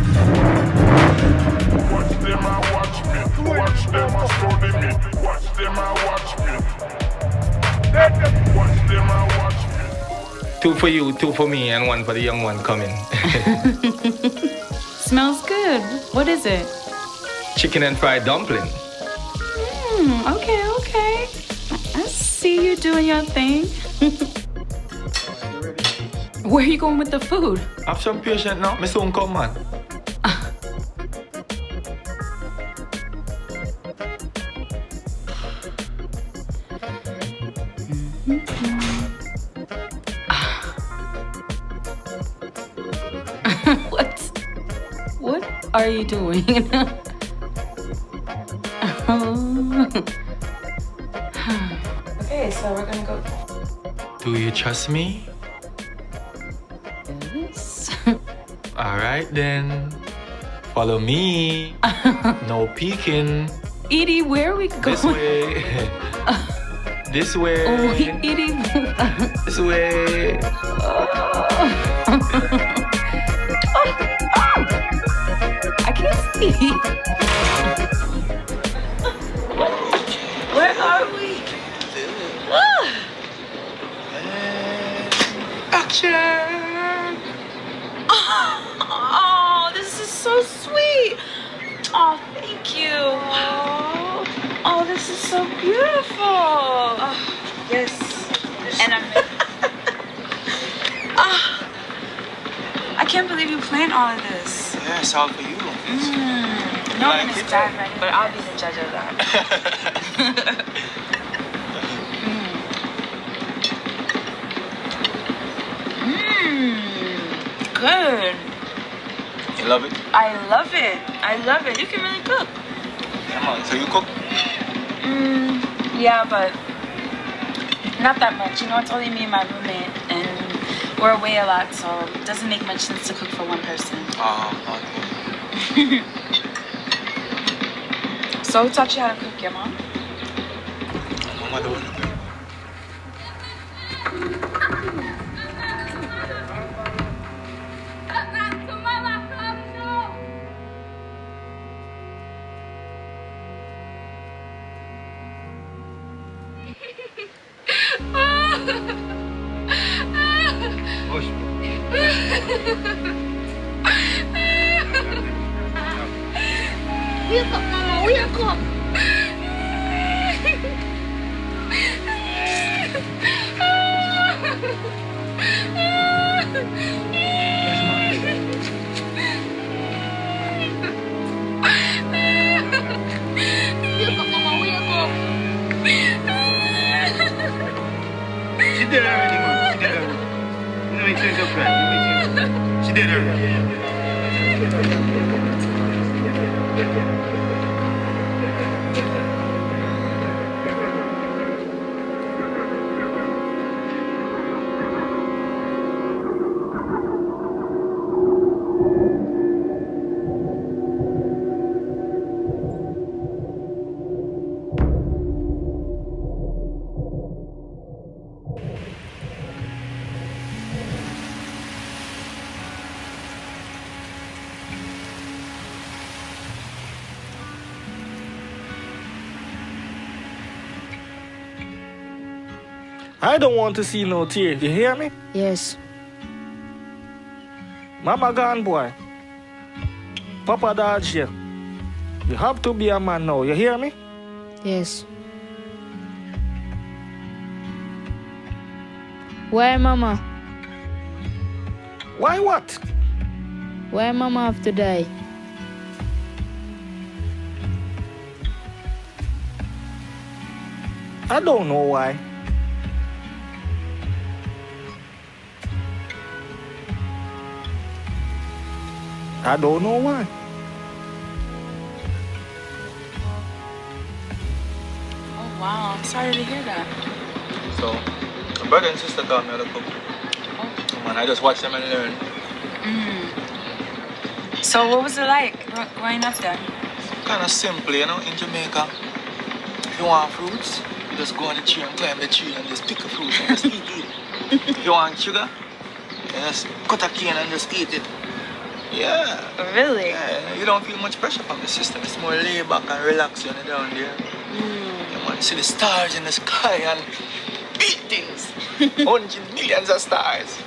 Watch them and watch me. Watch them and study me. Watch them and watch me. Watch them and watch me. 2 for you, 2 for me, and 1 for the young one coming. Smells good. What is it? Chicken and fried dumpling. Okay. I see you doing your thing. Where are you going with the food? Have some patience now. Me soon come, man. What are you doing? Okay, so we're gonna go. Do you trust me? Yes. Alright then. Follow me. No peeking. E-Dee, where are we going? This way. This way. Oh, E-Dee. This way. I can't see. Where are we? Action! Oh, this is so sweet. Oh, thank you. Oh, this is so beautiful. Oh, yes. And I'm. I can't believe you planned all of this. Yeah, it's all for you. No one is bad, right? But I'll be the judge of that. Good. You love it? I love it. You can really cook. Come on, so you cook? Yeah, but not that much. You know, it's only me and my roommate, and we're away a lot, so it doesn't make much sense to cook for one person. Oh, okay. So who taught you how to cook? Your mom? Mama don't know. Wake up, Mama, wake up. Wake up, Mama, wake up. She did already, man. She did already. You know, change your plan. She did already. I don't want to see no tears. You hear me? Yes. Mama gone, boy. Papa dodge here. You have to be a man now, you hear me? Yes. Why mama? Why what? Why mama have to die? I don't know why. I don't know why. Oh, wow. I'm sorry to hear that. So, my brother and sister taught me how to cook. Man, I just watch them and learn. So what was it like growing up there? Kind of simple, you know, in Jamaica. If you want fruits, you just go on the tree and climb the tree and just pick the fruits and just eat it. If you want sugar, you just cut a cane and just eat it. Yeah. Really? Yeah, you don't feel much pressure from the system. It's more laid back and relaxed when you're down there. You want to see the stars in the sky and beat things. Hundreds, millions of stars.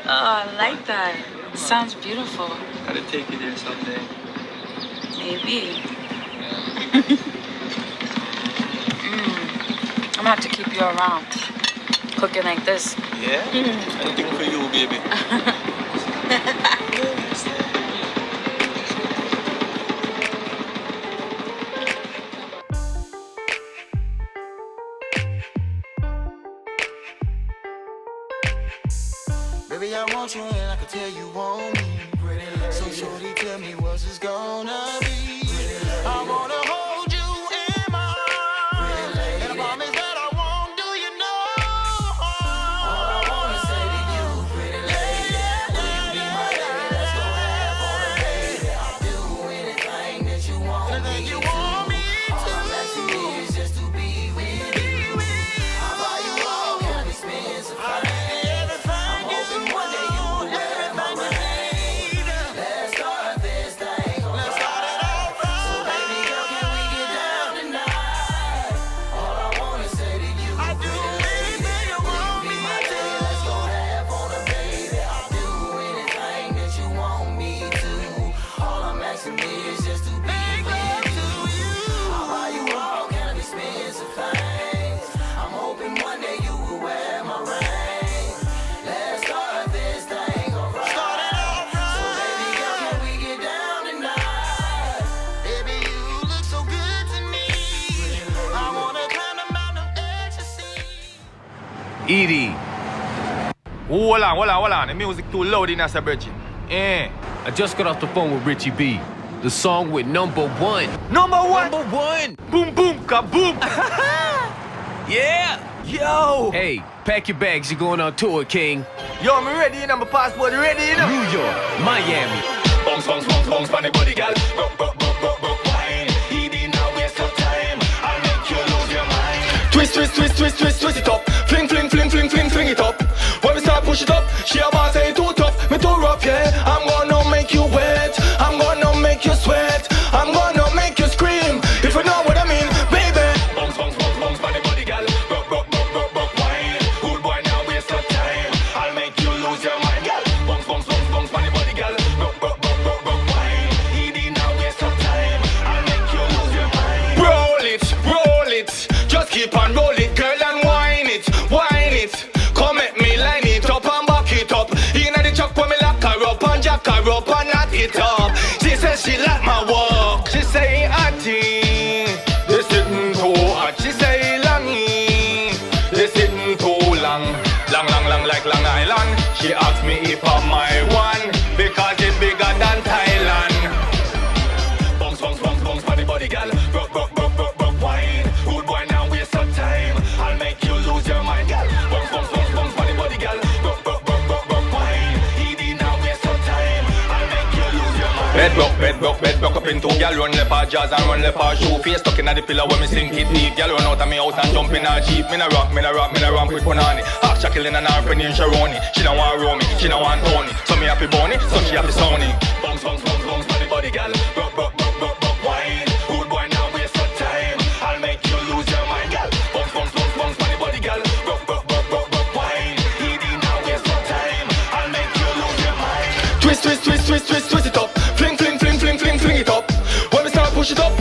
Oh, I like that. Sounds beautiful. Gotta take you there someday. Maybe. I'm gonna have to keep you around. Cooking like this. Yeah? Anything for you, baby. Baby, I want you and I can tell you want me. So shorty, tell me what's this gonna be. I wanna hold you in my arms. And I promise that I won't do you no harm. All I wanna say to you, pretty lady, will you be my lady? Let's go have fun, baby. I'll do anything that you want me to. All I'm asking is just to be with you. I'll buy you all kind of expensive things. E-Dee. Hold on. The music too loud in us, Virgin. I just got off the phone with Richie B. The song with number one. Number one? Number one. Boom, boom, kaboom. Yeah. Yo. Hey, pack your bags. You're going on tour, King. Yo, I'm ready, you know. My passport ready, you know. New York, Miami. Bounce, bounce, bounce, bounce, pan the body, girl. Rock, wine. E-Dee, now waste your time. I'll make you lose your mind. Twist it up. Fling it up. When we start push it up, she about say too tough, me too rough, yeah. I'm gonna make you wet. I'm gonna make you sweat. I'm gonna make you scream. If you know what I mean, baby. Bounce, bounce, bounce, bounce, pan the body, girl. Rock, wine. Good boy, now waste your time. I'll make you lose your mind, girl. Bounce, bounce, bounce, bounce, pan the body, girl. Rock, wine. E-Dee, now waste your time. I'll make you lose your mind. Roll it. Just keep on roll it, girl, and wine it. Come at me, line it up and back it up. Inna the truck when me lock her up and jack her up and knot it up. She says she like my walk. She say Auntie, this sitting too hot. She say Longy, this sitting too long like Long Island. She asked me if I'm my one because it's bigger than Thailand. Bounce, bounce, bounce, bounce, for the body, girl. Rock, wine. Good boy, now waste your time. I'll make you lose your mind, girl. Bounce, bounce, bounce, bounce, for the body, girl. Rock, wine. E-Dee, now waste your time. I'll make you lose your mind. Bed rock up into girl. Run left her jazz and run left her shoe. Face stuck in the pillar when me sink it deep. Girl run out of me house and jump in her jeep. Me na rock with Punani. Half shackling and her friend in Sharoni. She don't want Romy, she don't want Tony. So me happy Bonnie, so she happy Sony. Bounce, bounce, bounce, bounce, for the body, girl. Rock, wine. Good boy, now waste your time. I'll make you lose your mind, girl. Bounce, bounce, bounce, bounce, for the body, girl. Rock, wine. E-Dee, now waste your time. I'll make you lose your mind. Twist it up. Fling it up. When we start push it up,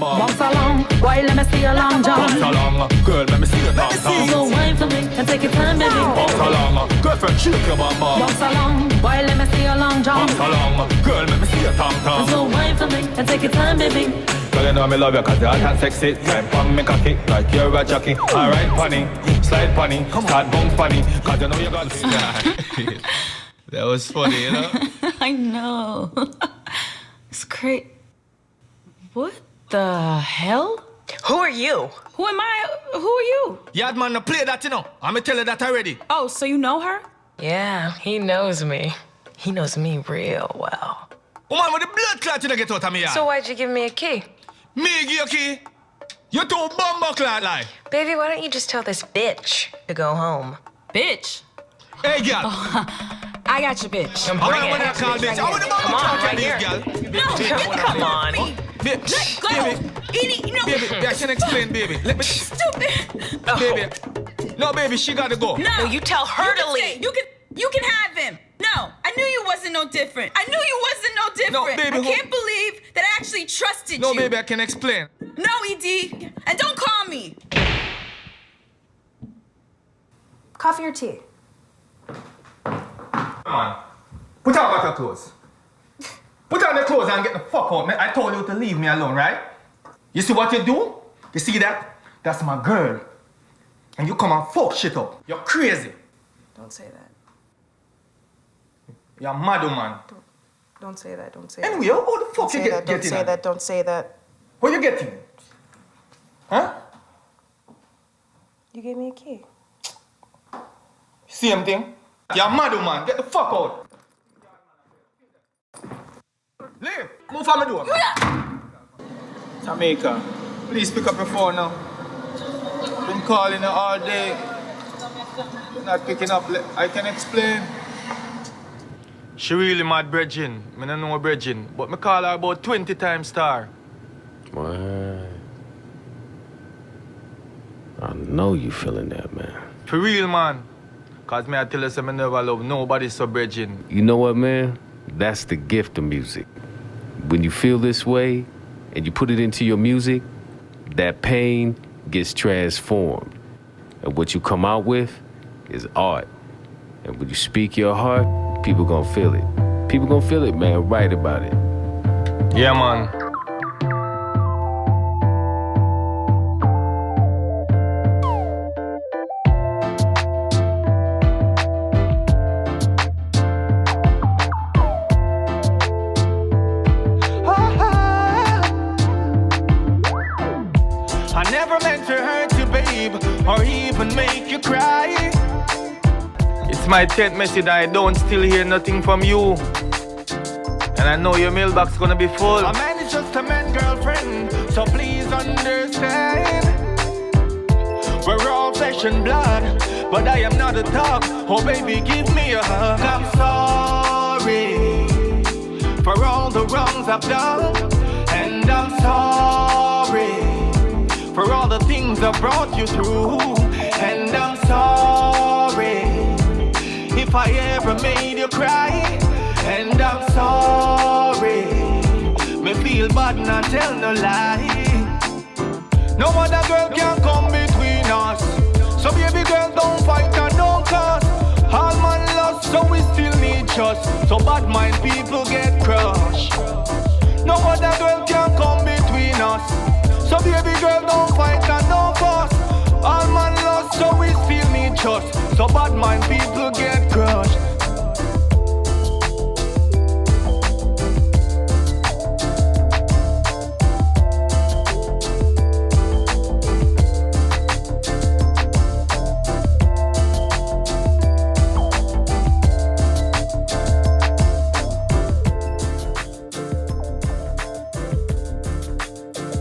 bam. Bounce along, why let me see your long john. Bounce along, girl, let me see your tom tom. So wine for me and take your time, baby. Bounce along, girlfriend, shake your bam bam. Bounce along, why let me see your long john. Bounce along, girl, let me see your tom tom. So wine for me and take your time, baby. Girl, you know me love you cause you're hot and sexy. Time pon me cocky, like you're a jockey. Alright, punny, slide punny, start bounce punny. Cause you know you got That was funny, you know? I know. It's great. What the hell? Who are you? Who am I? Who are you? Yard man, no play that, you know. I'ma tell you that already. Oh, so you know her? Yeah, he knows me. He knows me real well. Woman, with the blood clot you don't get out of me, yeah. So why'd you give me a key? Me give you a key? You too bumbo clot like. Baby, why don't you just tell this bitch to go home? Bitch? Hey, girl. Oh, I got your bitch. I'm gonna call bitch. I want the bumbo clot right here, girl. No, come on. Bitch, let go. Baby, no. Baby, I can explain, baby. Let me. Stupid. Baby. No, baby, she gotta go. No, you tell her to leave. You can have him. No, I knew you wasn't no different. I knew you wasn't no different. No, baby, I can't believe that I actually trusted no, you. No, baby, I can explain. No, E-Dee. And don't call me. Coffee or tea? Come on. Put on back your clothes. Put on your clothes and get the fuck out. I told you to leave me alone, right? You see what you do? You see that? That's my girl. And you come and fuck shit up. You're crazy. Don't say that. You're mad, man. Don't say that. Don't say anyway, that. how the fuck you getting? Don't say that. Don't say that. What you getting? Huh? You gave me a key. Same thing. You're mad, man. Get the fuck out. Leave. Move from the door. Jamaica, please pick up your phone now. Been calling you all day. Not picking up. I can explain. She really mad, Bridgin. I don't know Bridgin, but I call her about 20 times star. Why? I know you feeling that, man. For real, man. Cause me I tell you I never love nobody so Bridgin. You know what, man? That's the gift of music. When you feel this way and you put it into your music, that pain gets transformed. And what you come out with is art. And when you speak your heart, people gonna feel it. People gonna feel it, man. Write about it. Yeah, man. I never meant to hurt you, babe, or even make you cry. It's my 10th message I don't still hear nothing from you. And I know your mailbox gonna be full. A man is just a man, girlfriend, so please understand. We're all flesh and blood, but I am not a dog. Oh baby, give me a hug. I'm sorry for all the wrongs I've done. And I'm sorry for all the things I brought you through. And I'm sorry if I ever made you cry. And I'm sorry, me feel bad and I tell no lie. No other girl can come between us. So baby girl, don't fight and don't cuss. All man lost, so we still need trust. So bad mind people get crushed. No other girl can come between us. So baby girl, don't fight and don't fuss. All man lost, so we still need trust. So bad mind people get crushed.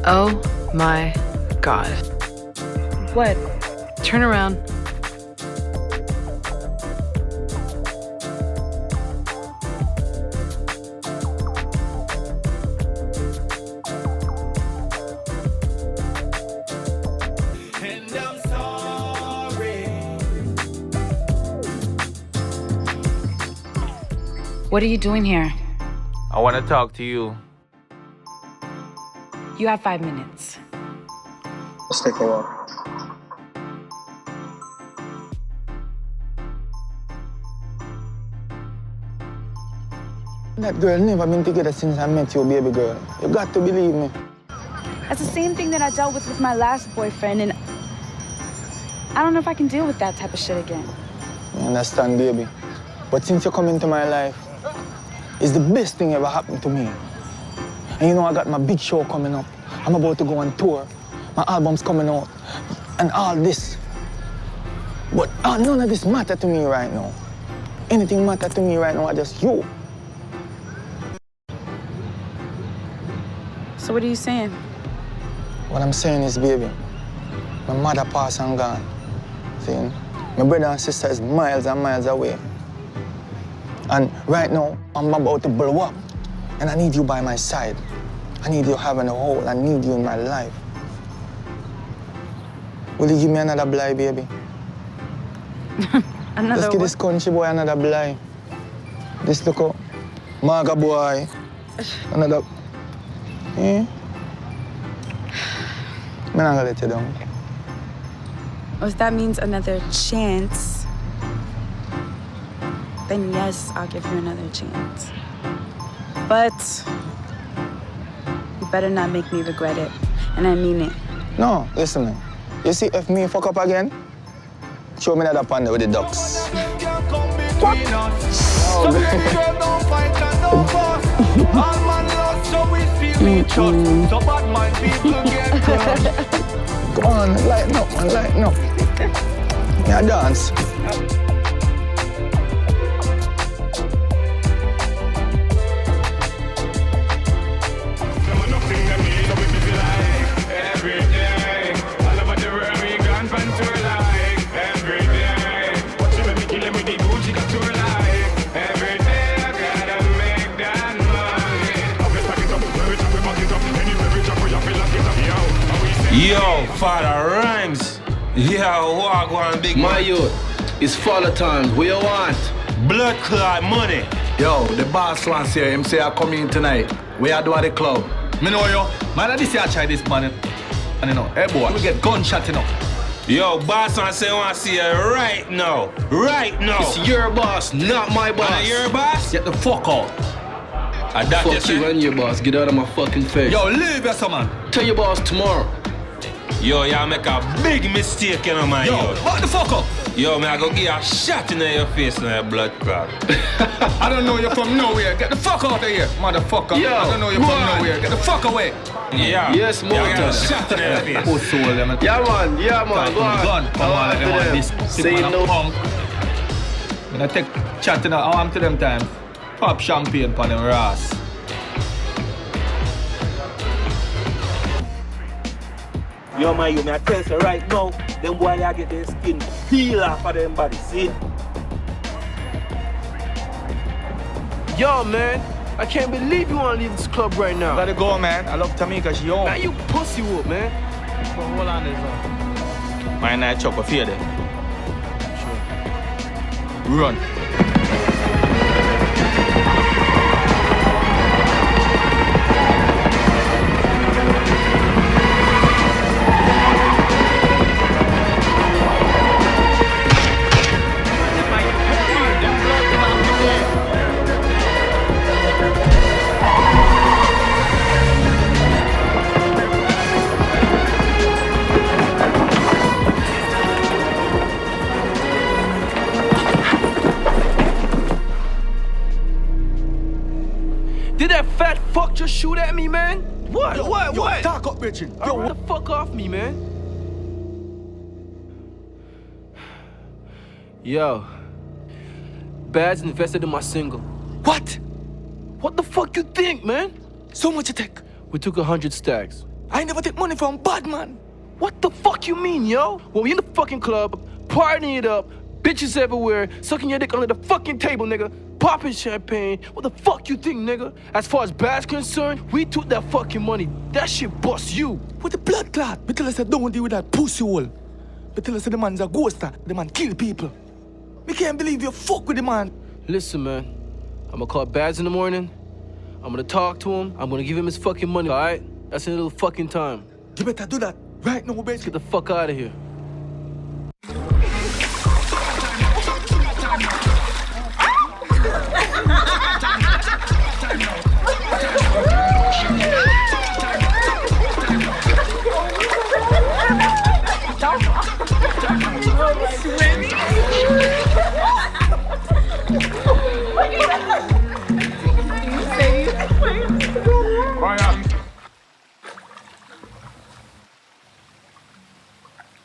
Oh my God. What? Turn around. And I'm sorry. What are you doing here? I want to talk to you. You have 5 minutes. Let's take a walk. That girl never been together since I met you, baby girl. You got to believe me. That's the same thing that I dealt with my last boyfriend, and I don't know if I can deal with that type of shit again. I understand, baby. But since you come into my life, it's the best thing ever happened to me. And you know I got my big show coming up. I'm about to go on tour. My album's coming out. And all this. But none of this matter to me right now. Anything matter to me right now are just you. So what are you saying? What I'm saying is, baby, my mother passed and gone. See, my brother and sister is miles and miles away. And right now, I'm about to blow up. And I need you by my side. I need you having a hole. I need you in my life. Will you give me another blind, baby? Let's give this country boy another blind. This look out. Maga boy. Another. Eh? I'm not gonna let you down. Well, if that means another chance, then yes, I'll give you another chance. But you better not make me regret it. And I mean it. No, listen, man. You see, if me fuck up again, show me that panda with the ducks. What? Oh, So bad mind people get come on, lighten up, man, lighten up. Yeah, dance. Every day, all over the world we gone from tour like every day. What you make me kill with the Gucci got tour like every day. I gotta make that money. Always pack it up, every time we pack it up, anywhere we jump, we have to lock it up, Yo, Father Rhymes. Yo, walk one big My youth, it's father time. What you want? Blood clot money. Yo, the boss wants here. Him say I come in tonight. We are doing at the club. Me know you. Man, this year I try this man. And you know, hey boy, we get gunshot, you know. Yo, boss man say I want to see you right now. Right now. It's your boss, not my boss. And your boss? Get the fuck out. And that fuck you and your boss. Get out of my fucking face. Yo, leave your man. Tell your boss tomorrow. Yo, y'all make a big mistake, you know, man. Yo, what the fuck up? Yo, man, I go give you a shot in your face and your blood clot. I don't know you from nowhere. Get the fuck out of here, motherfucker. Yo, I don't know you from nowhere. Get the fuck away. Yeah. Yes, man. Yeah, shot in your face. Put soul, them. Yeah, man. Yeah, man. Go on. Gun. Come on, let them want this. Say no. When I take chat, you know, I want to them time. Pop champagne for them Ross. Yo, man, you may tell you right now, them boy they get their skin peel off of them body, see? Yo, man. I can't believe you want to leave this club right now. Gotta go, man. I love Tamika, she home. Man, you pussy whoop, man. But hold on this my night chop, I fear them. Sure. Run. Did that fat fuck just shoot at me, man? What? Yo, What? Talk up, bitch. Yo, what the fuck off me, man? Yo. Bad's invested in my single. What? What the fuck you think, man? So much you take? We took 100 stacks. I ain't never take money from bad man. What the fuck you mean, yo? When we in the fucking club, partying it up, bitches everywhere, sucking your dick under the fucking table, nigga, popping champagne. What the fuck you think, nigga? As far as Bad's concerned, we took that fucking money. That shit bust you. With the blood clot. But tell us that don't deal with that pussy hole. But tell us that the man's a ghoster. The man kill people. We can't believe you fuck with the man. Listen, man. I'm gonna call Bads in the morning. I'm gonna talk to him. I'm gonna give him his fucking money, all right? That's in a little fucking time. You better do that right now, baby. Let's get the fuck out of here.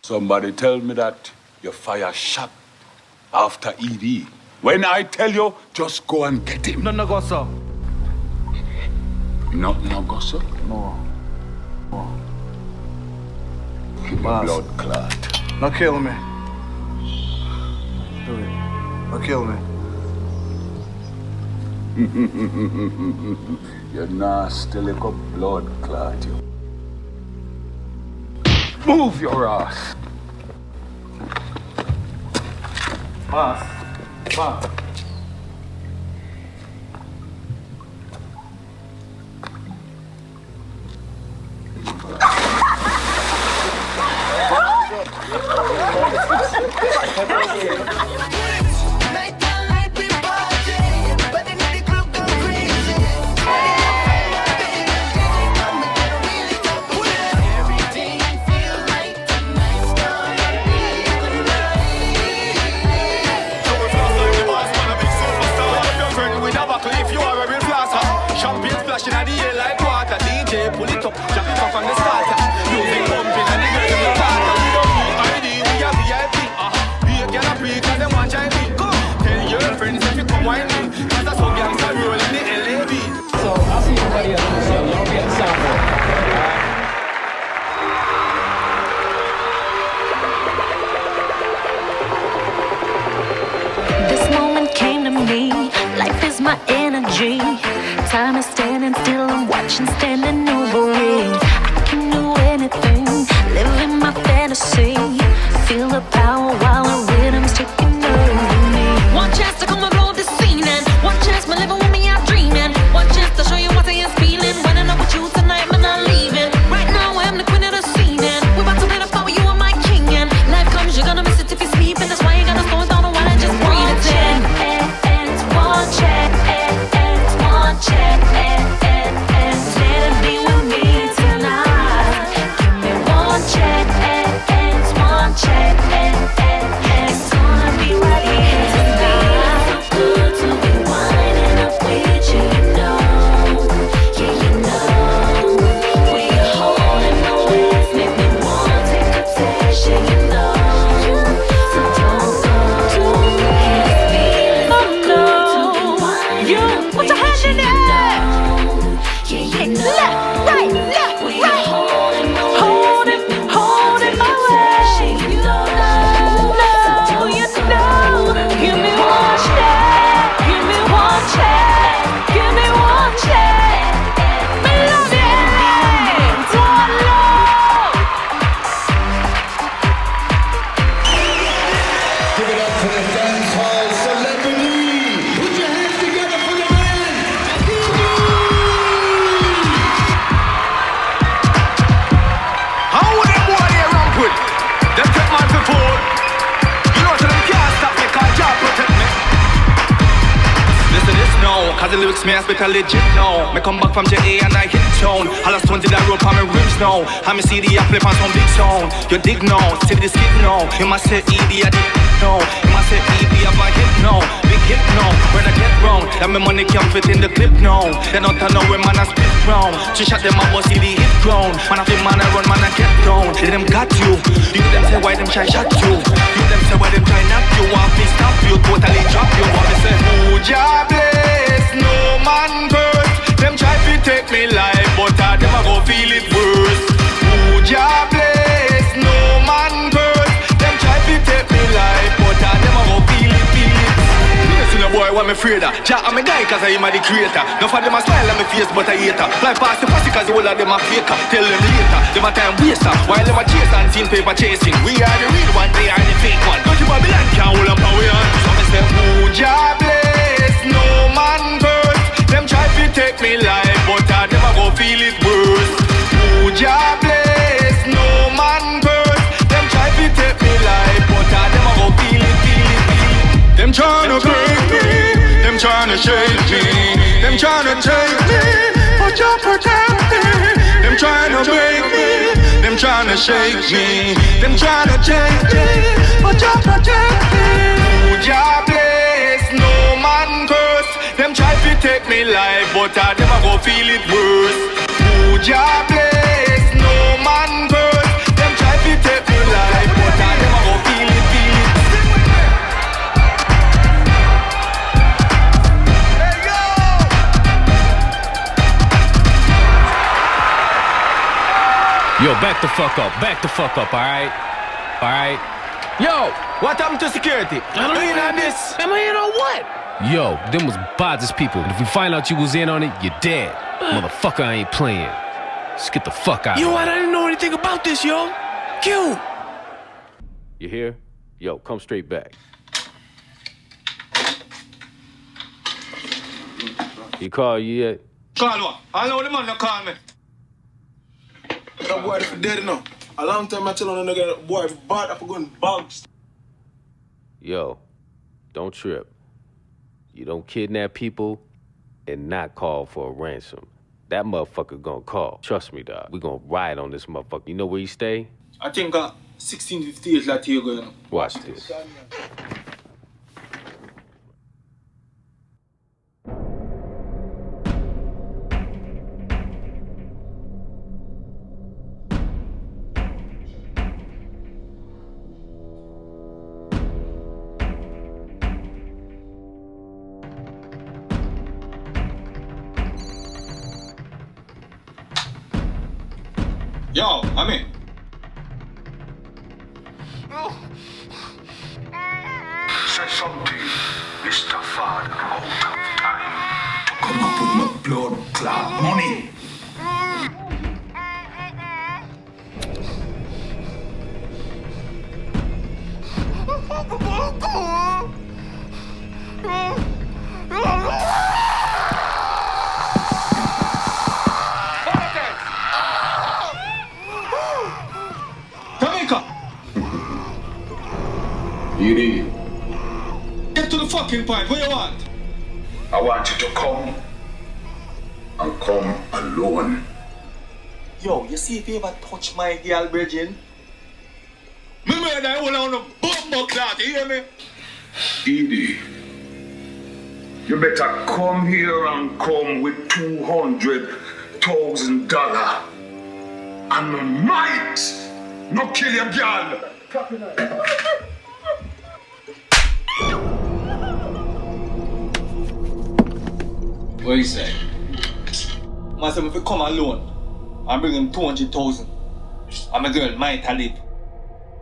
Somebody tell me that you fire shot after E-Dee. When I tell you, just go and get him. No go, sir. No go, sir? No. Boss. Blood clot. No kill me. Do it. No kill me. You're nasty little blood clot, you. Move your ass. Boss. This moment came to me. Life is my energy. Time is standing still. I'm watching, standing over it. I can do anything. Live in my fantasy. Feel the power while the rhythm's taking over me. One chance to come and blow the scene, and one chance my living with me I'm dreaming. One chance to show you what I is feeling. Running up with you tonight, but not leaving. Right now I'm the queen of the scene, and we're about to win a fight with you and my king. And life comes, you're gonna miss it if you're sleeping. That's why you gotta slow it down a while and just breathe it in. One check, one check, let it be with me tonight. Give me one check, one check, it's gonna be right here tonight. So good to be winding up with you, you know. Yeah, you know. We are holding my waist, make me wanna take a taste, yeah, you know. So don't go, hear this feeling. So good to be winding up with you, you know. Yeah, you know. Left, right, we are holding my waist, make me wanna take a taste, yeah, you know. Give me one check, give me one check, give me one check. Melody, one love. Give it up for the dance hall celebrity. Put your hands together for the man. How would them boy they ramp with? Them take man for fool. You know so them can't stop me, cause Jah protect me. Listen this now, cause the lyrics me a spit a legit now. Me come back from JA and I hit town. All the stones in that rope on my rims now. And me see the flip on some big sound. You dig now, see the skip now. You must say E-Dee I dig now. You must say E-Dee I buy hit now. Big hit now, when I get round. And my money can't fit in the clip now. They don't know when man I spit round. She shot them up, but see the hit ground. Man I feel man I run, man I get down. They them got you. You them say why them try shot you. You them say why them try knock you. Want me stop you, totally drop you. Want me say who Jah bless, no man curse. Them try to take me life, but them a go feel it worse. Who Jah bless, no man curse. Them try to take me life, but them a go feel it. Listen, a boy, what me afraid of? Jah and me die cause I am the creator. Enough of them a smile on me face, but I hate her. Life pass the pussy cause the whole of them a faker. Tell them later, them a time waster. While them a chase and seen paper chasing. We are the real one, they are the fake one. Don't you Babylon can't hold up our hand. So me say, who Jah bless, no man curse. Them try to take me life, but them a go feel it worse. Who tryna shake me. Them tryna take me, but you protect me. Them tryna break me. Them tryna shake me. Them tryna take me, but you protect me. Who ya bless, no man curse. Them try to take me life, but I never go feel it worse. Who ya bless, no man curse. Them try to take me life, but I never go feel it, feel it. Yo, back the fuck up, alright? Alright? Yo, what happened to security? I don't know this. Am I in on what? Yo, them was Bodge's people. And if we find out you was in on it, you're dead. Motherfucker, I ain't playing. Just get the fuck out of here. Yo, I didn't know anything about this, yo. Q. You hear? Yo, come straight back. He call you yet? Call what? I know the man that call me. That boy if dead enough. A long time I tell on a nigga, boy if bad, I for going bugs. Yo, don't trip. You don't kidnap people and not call for a ransom. That motherfucker gonna call. Trust me, dog. We gonna ride on this motherfucker. You know where he stay? I think 1658 like here going. Watch this. Yo, I'm in. Say something, Mr. Father, out of time to come up with my blood clot money. E-Dee. Get to the fucking point. What you want? I want you to come and come alone. Yo, you see if you ever touch my girl, Bridging? Me made that one on the bumbo clout, you hear me? E-Dee, you better come here and come with $200,000 and I might not kill your girl. What you say? Myself, if you come alone, I'm bringing 200,000. And my girl might live.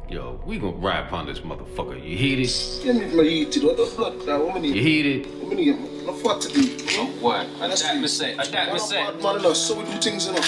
Yo, we gonna ride upon this motherfucker. You heated? You need my heated. What the blood that woman You heated? Woman need no fuck to do. Oh, what? That me say. Man, so we do things enough.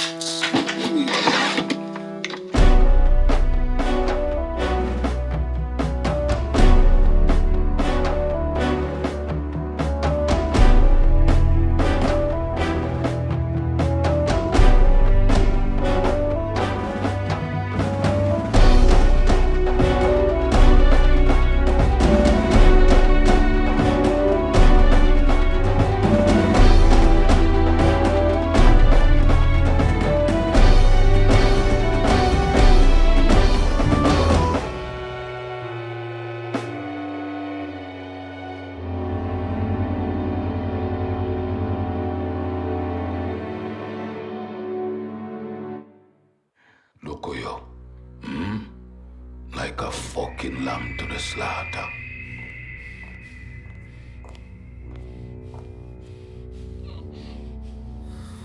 Look at you. Like a fucking lamb to the slaughter.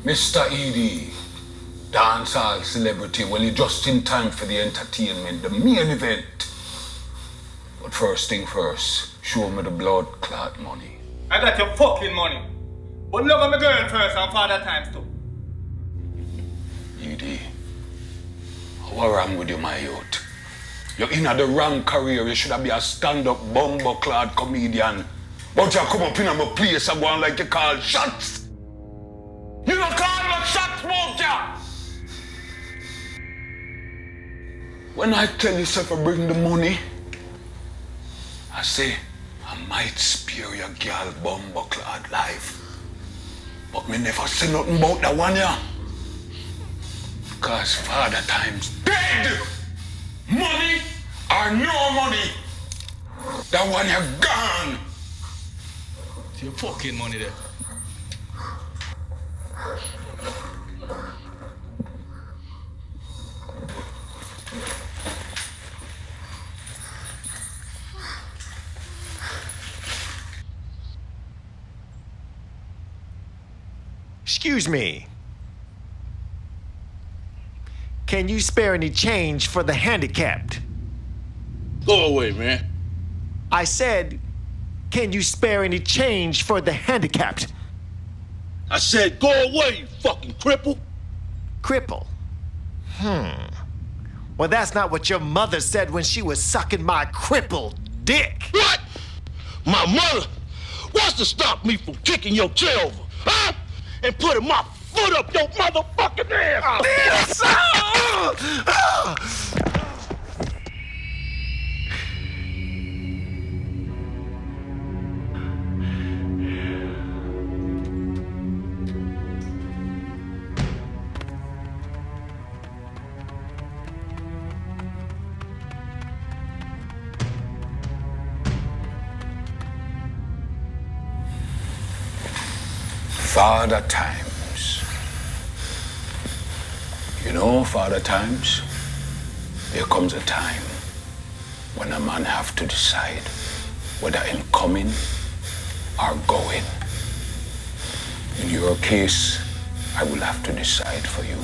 Mr. E-Dee, dancehall celebrity, well, you're just in time for the entertainment, the main event. But first thing first, show me the blood clot money. I got your fucking money. But look at my girl first and father times too. E-Dee, what wrong with you, my youth? You're in the wrong career. You should have been a stand-up bumbo-clad comedian. But you come up in my place and go on like you call shots. You don't call no shots, Moja! When I tell you to bring the money, I say, I might spare your girl bumbucklad life. But me never say nothing about that one, yeah. Cause Father Time's dead! Money or no money, that one you're gone! It's your fucking money there. Excuse me. Can you spare any change for the handicapped? Go away, man. I said, can you spare any change for the handicapped? I said, go away, you fucking cripple. Cripple? Well, that's not what your mother said when she was sucking my crippled dick. What? My mother wants to stop me from kicking your chair over, huh? And putting my foot up your motherfucking ass. Yes! Father Times. You know, Father Times, there comes a time when a man have to decide whether in coming or going. In your case, I will have to decide for you.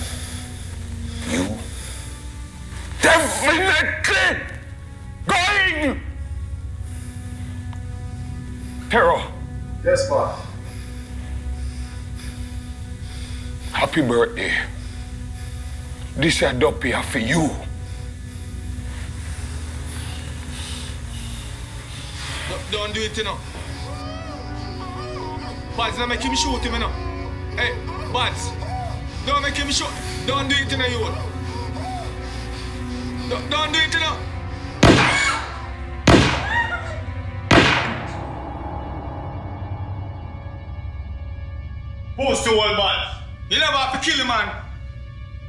You definitely going! Hero. Yes, boss. Happy birthday. This is up here for you. Don't do it, you know. Bads, don't make him shoot him, you know. Hey, Bads, don't make him shoot. Don't do it, you know, you. Don't do it, you know. Post to all Bads. You never have to kill a man.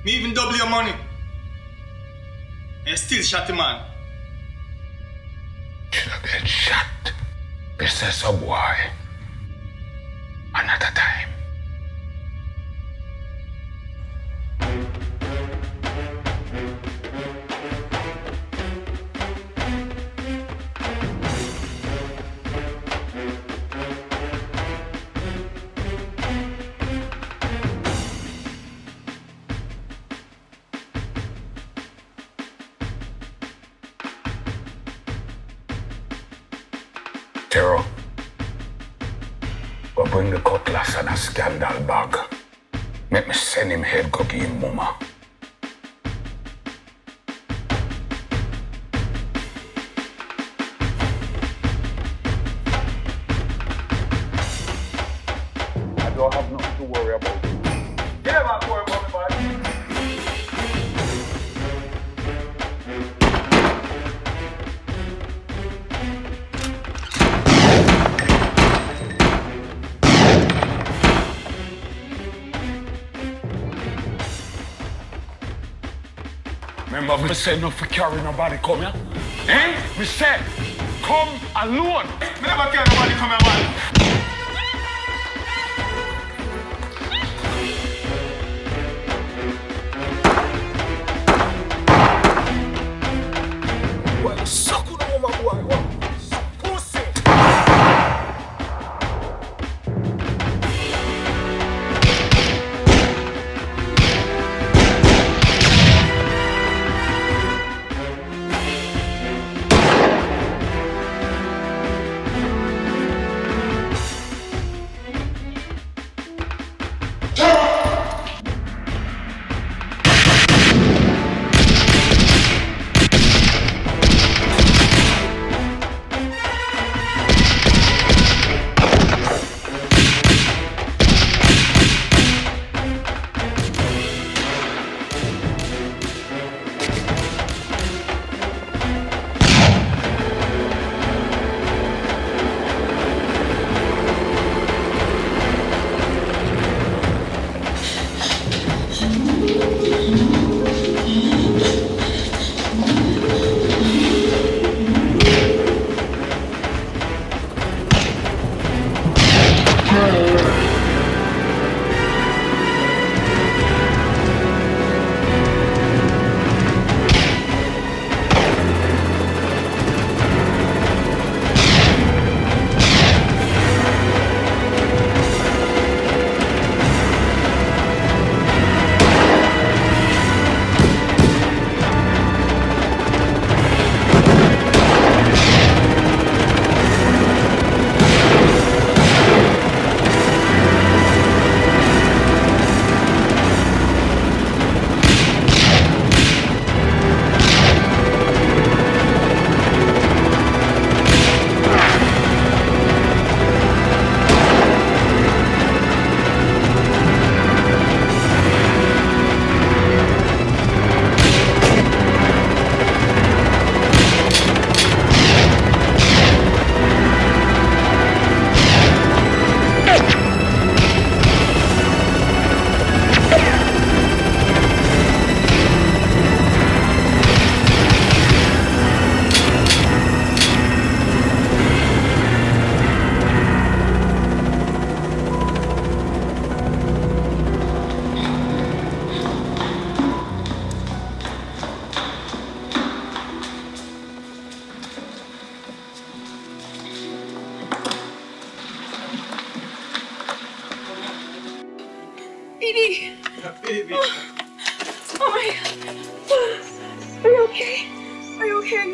Me even double your money. And still shot the man. Should have get shot. This is a boy. Another time. Tero, go bring the cutlass and a scandal bag. Make me send him head go give him mama. I don't have nothing to worry about. You never have to worry about me, man. Remember, me said not to carry nobody come here? Eh? Me said, come alone. Me never carry nobody come here, man. Boy, suck with the woman, boy. What? Pussy.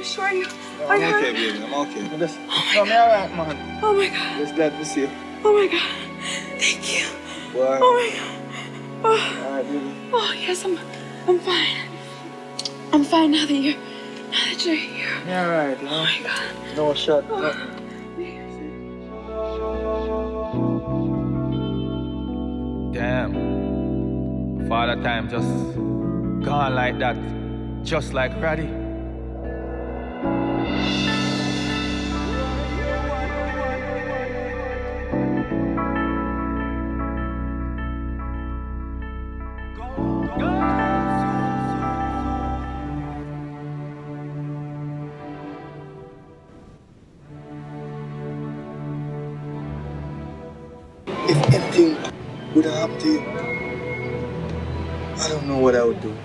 sure you? No, Are you I'm okay, hurt? baby. I'm okay. Oh No, I'm alright, man. Oh my God. Just glad to see you. Oh my God. Thank you. Boy. Oh my God. Oh. Alright, baby. Oh yes, I'm fine. I'm fine now that you're here. Yeah, alright, you know. Oh my God. No shot. Oh. Nothing. Damn. Father time just gone like that. Just like Raddy. If anything would have happened to you, I don't know what I would do.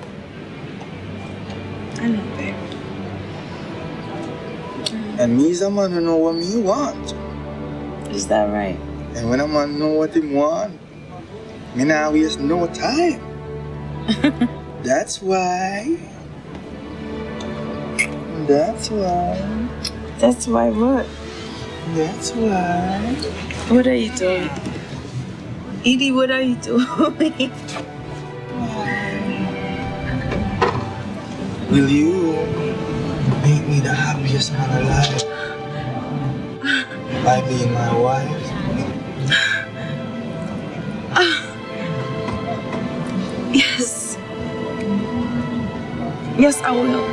I know, babe. And me is a man who know what me want. Is that right? And when a man know what him want, me not waste no time. That's why. That's why. That's why what? That's why. What are you doing? E-Dee, what are you doing? Will you make me the happiest man alive by being my wife? Yes. Yes, I will.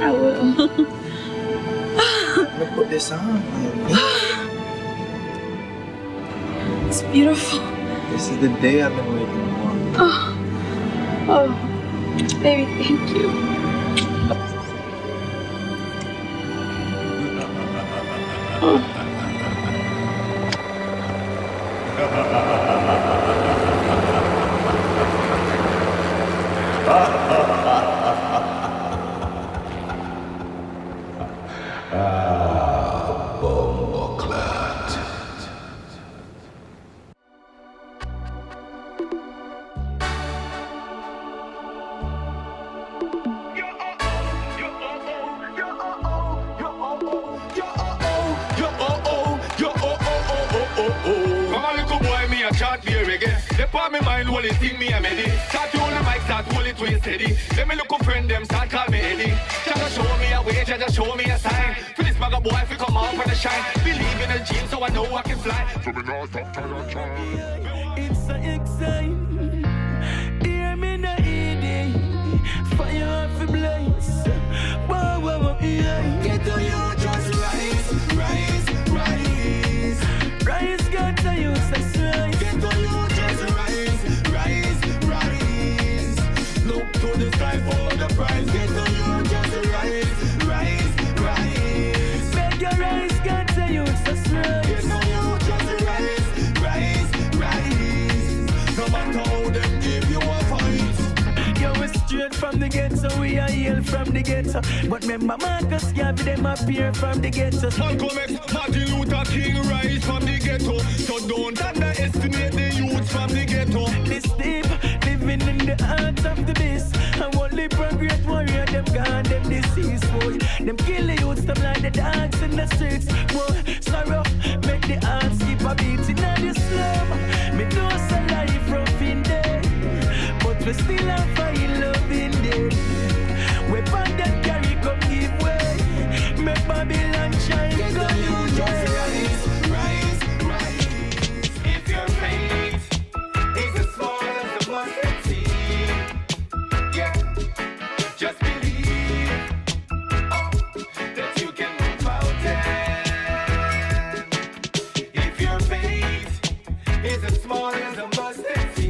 I will. Let me put this on. It's beautiful. This is the day I've been waiting for. Oh, baby, thank you. Come on, little boy, me a chat beer again. They put me mind, only thing me a medi. Start to hold the mic, start hold it twist steady. Let me look up friend them, start call me Eddie. Jaja show me a way, Jaja show me a sign. For this bugger boy, if we come out for the shine. Believe in a dream, so I know I can fly. So me now stop trying to try. It's so exciting. Hear me now, E-Dee. Fire off the blaze. Whoa, whoa, whoa, yeah. Get to you, just rise, rise, rise. Rise, get to you, just rise. Get to you, just rise, rise, rise. Look to the sky for the prize. Get to you, just rise, rise, rise. Make your rise, get to you, just rise. Get to you, just rise, rise, rise. No matter how them give you a fight. Yo, we're straight from the ghetto, we are hail from the ghetto. But remember Marcus Garvey, them appear from the ghetto. Malcolm X, Martin Luther King rise from the ghetto. So don't underestimate the youth from the ghetto. This deep, living in the heart of the beast. And only great warrior, them gone, them deceased, boy. Them kill the youths, them like the dogs in the streets, boy. Sorrow, make the heart skip a beat in the slum. Me know some life rough in there, but we still have fire love in there. Weapon that carry come give way. Make Babylon shine. Get on you, just rise, rise, rise. If your faith is as small as the mustard seed, yeah, just believe that you can move mountains. If your faith is as small as a mustard seed,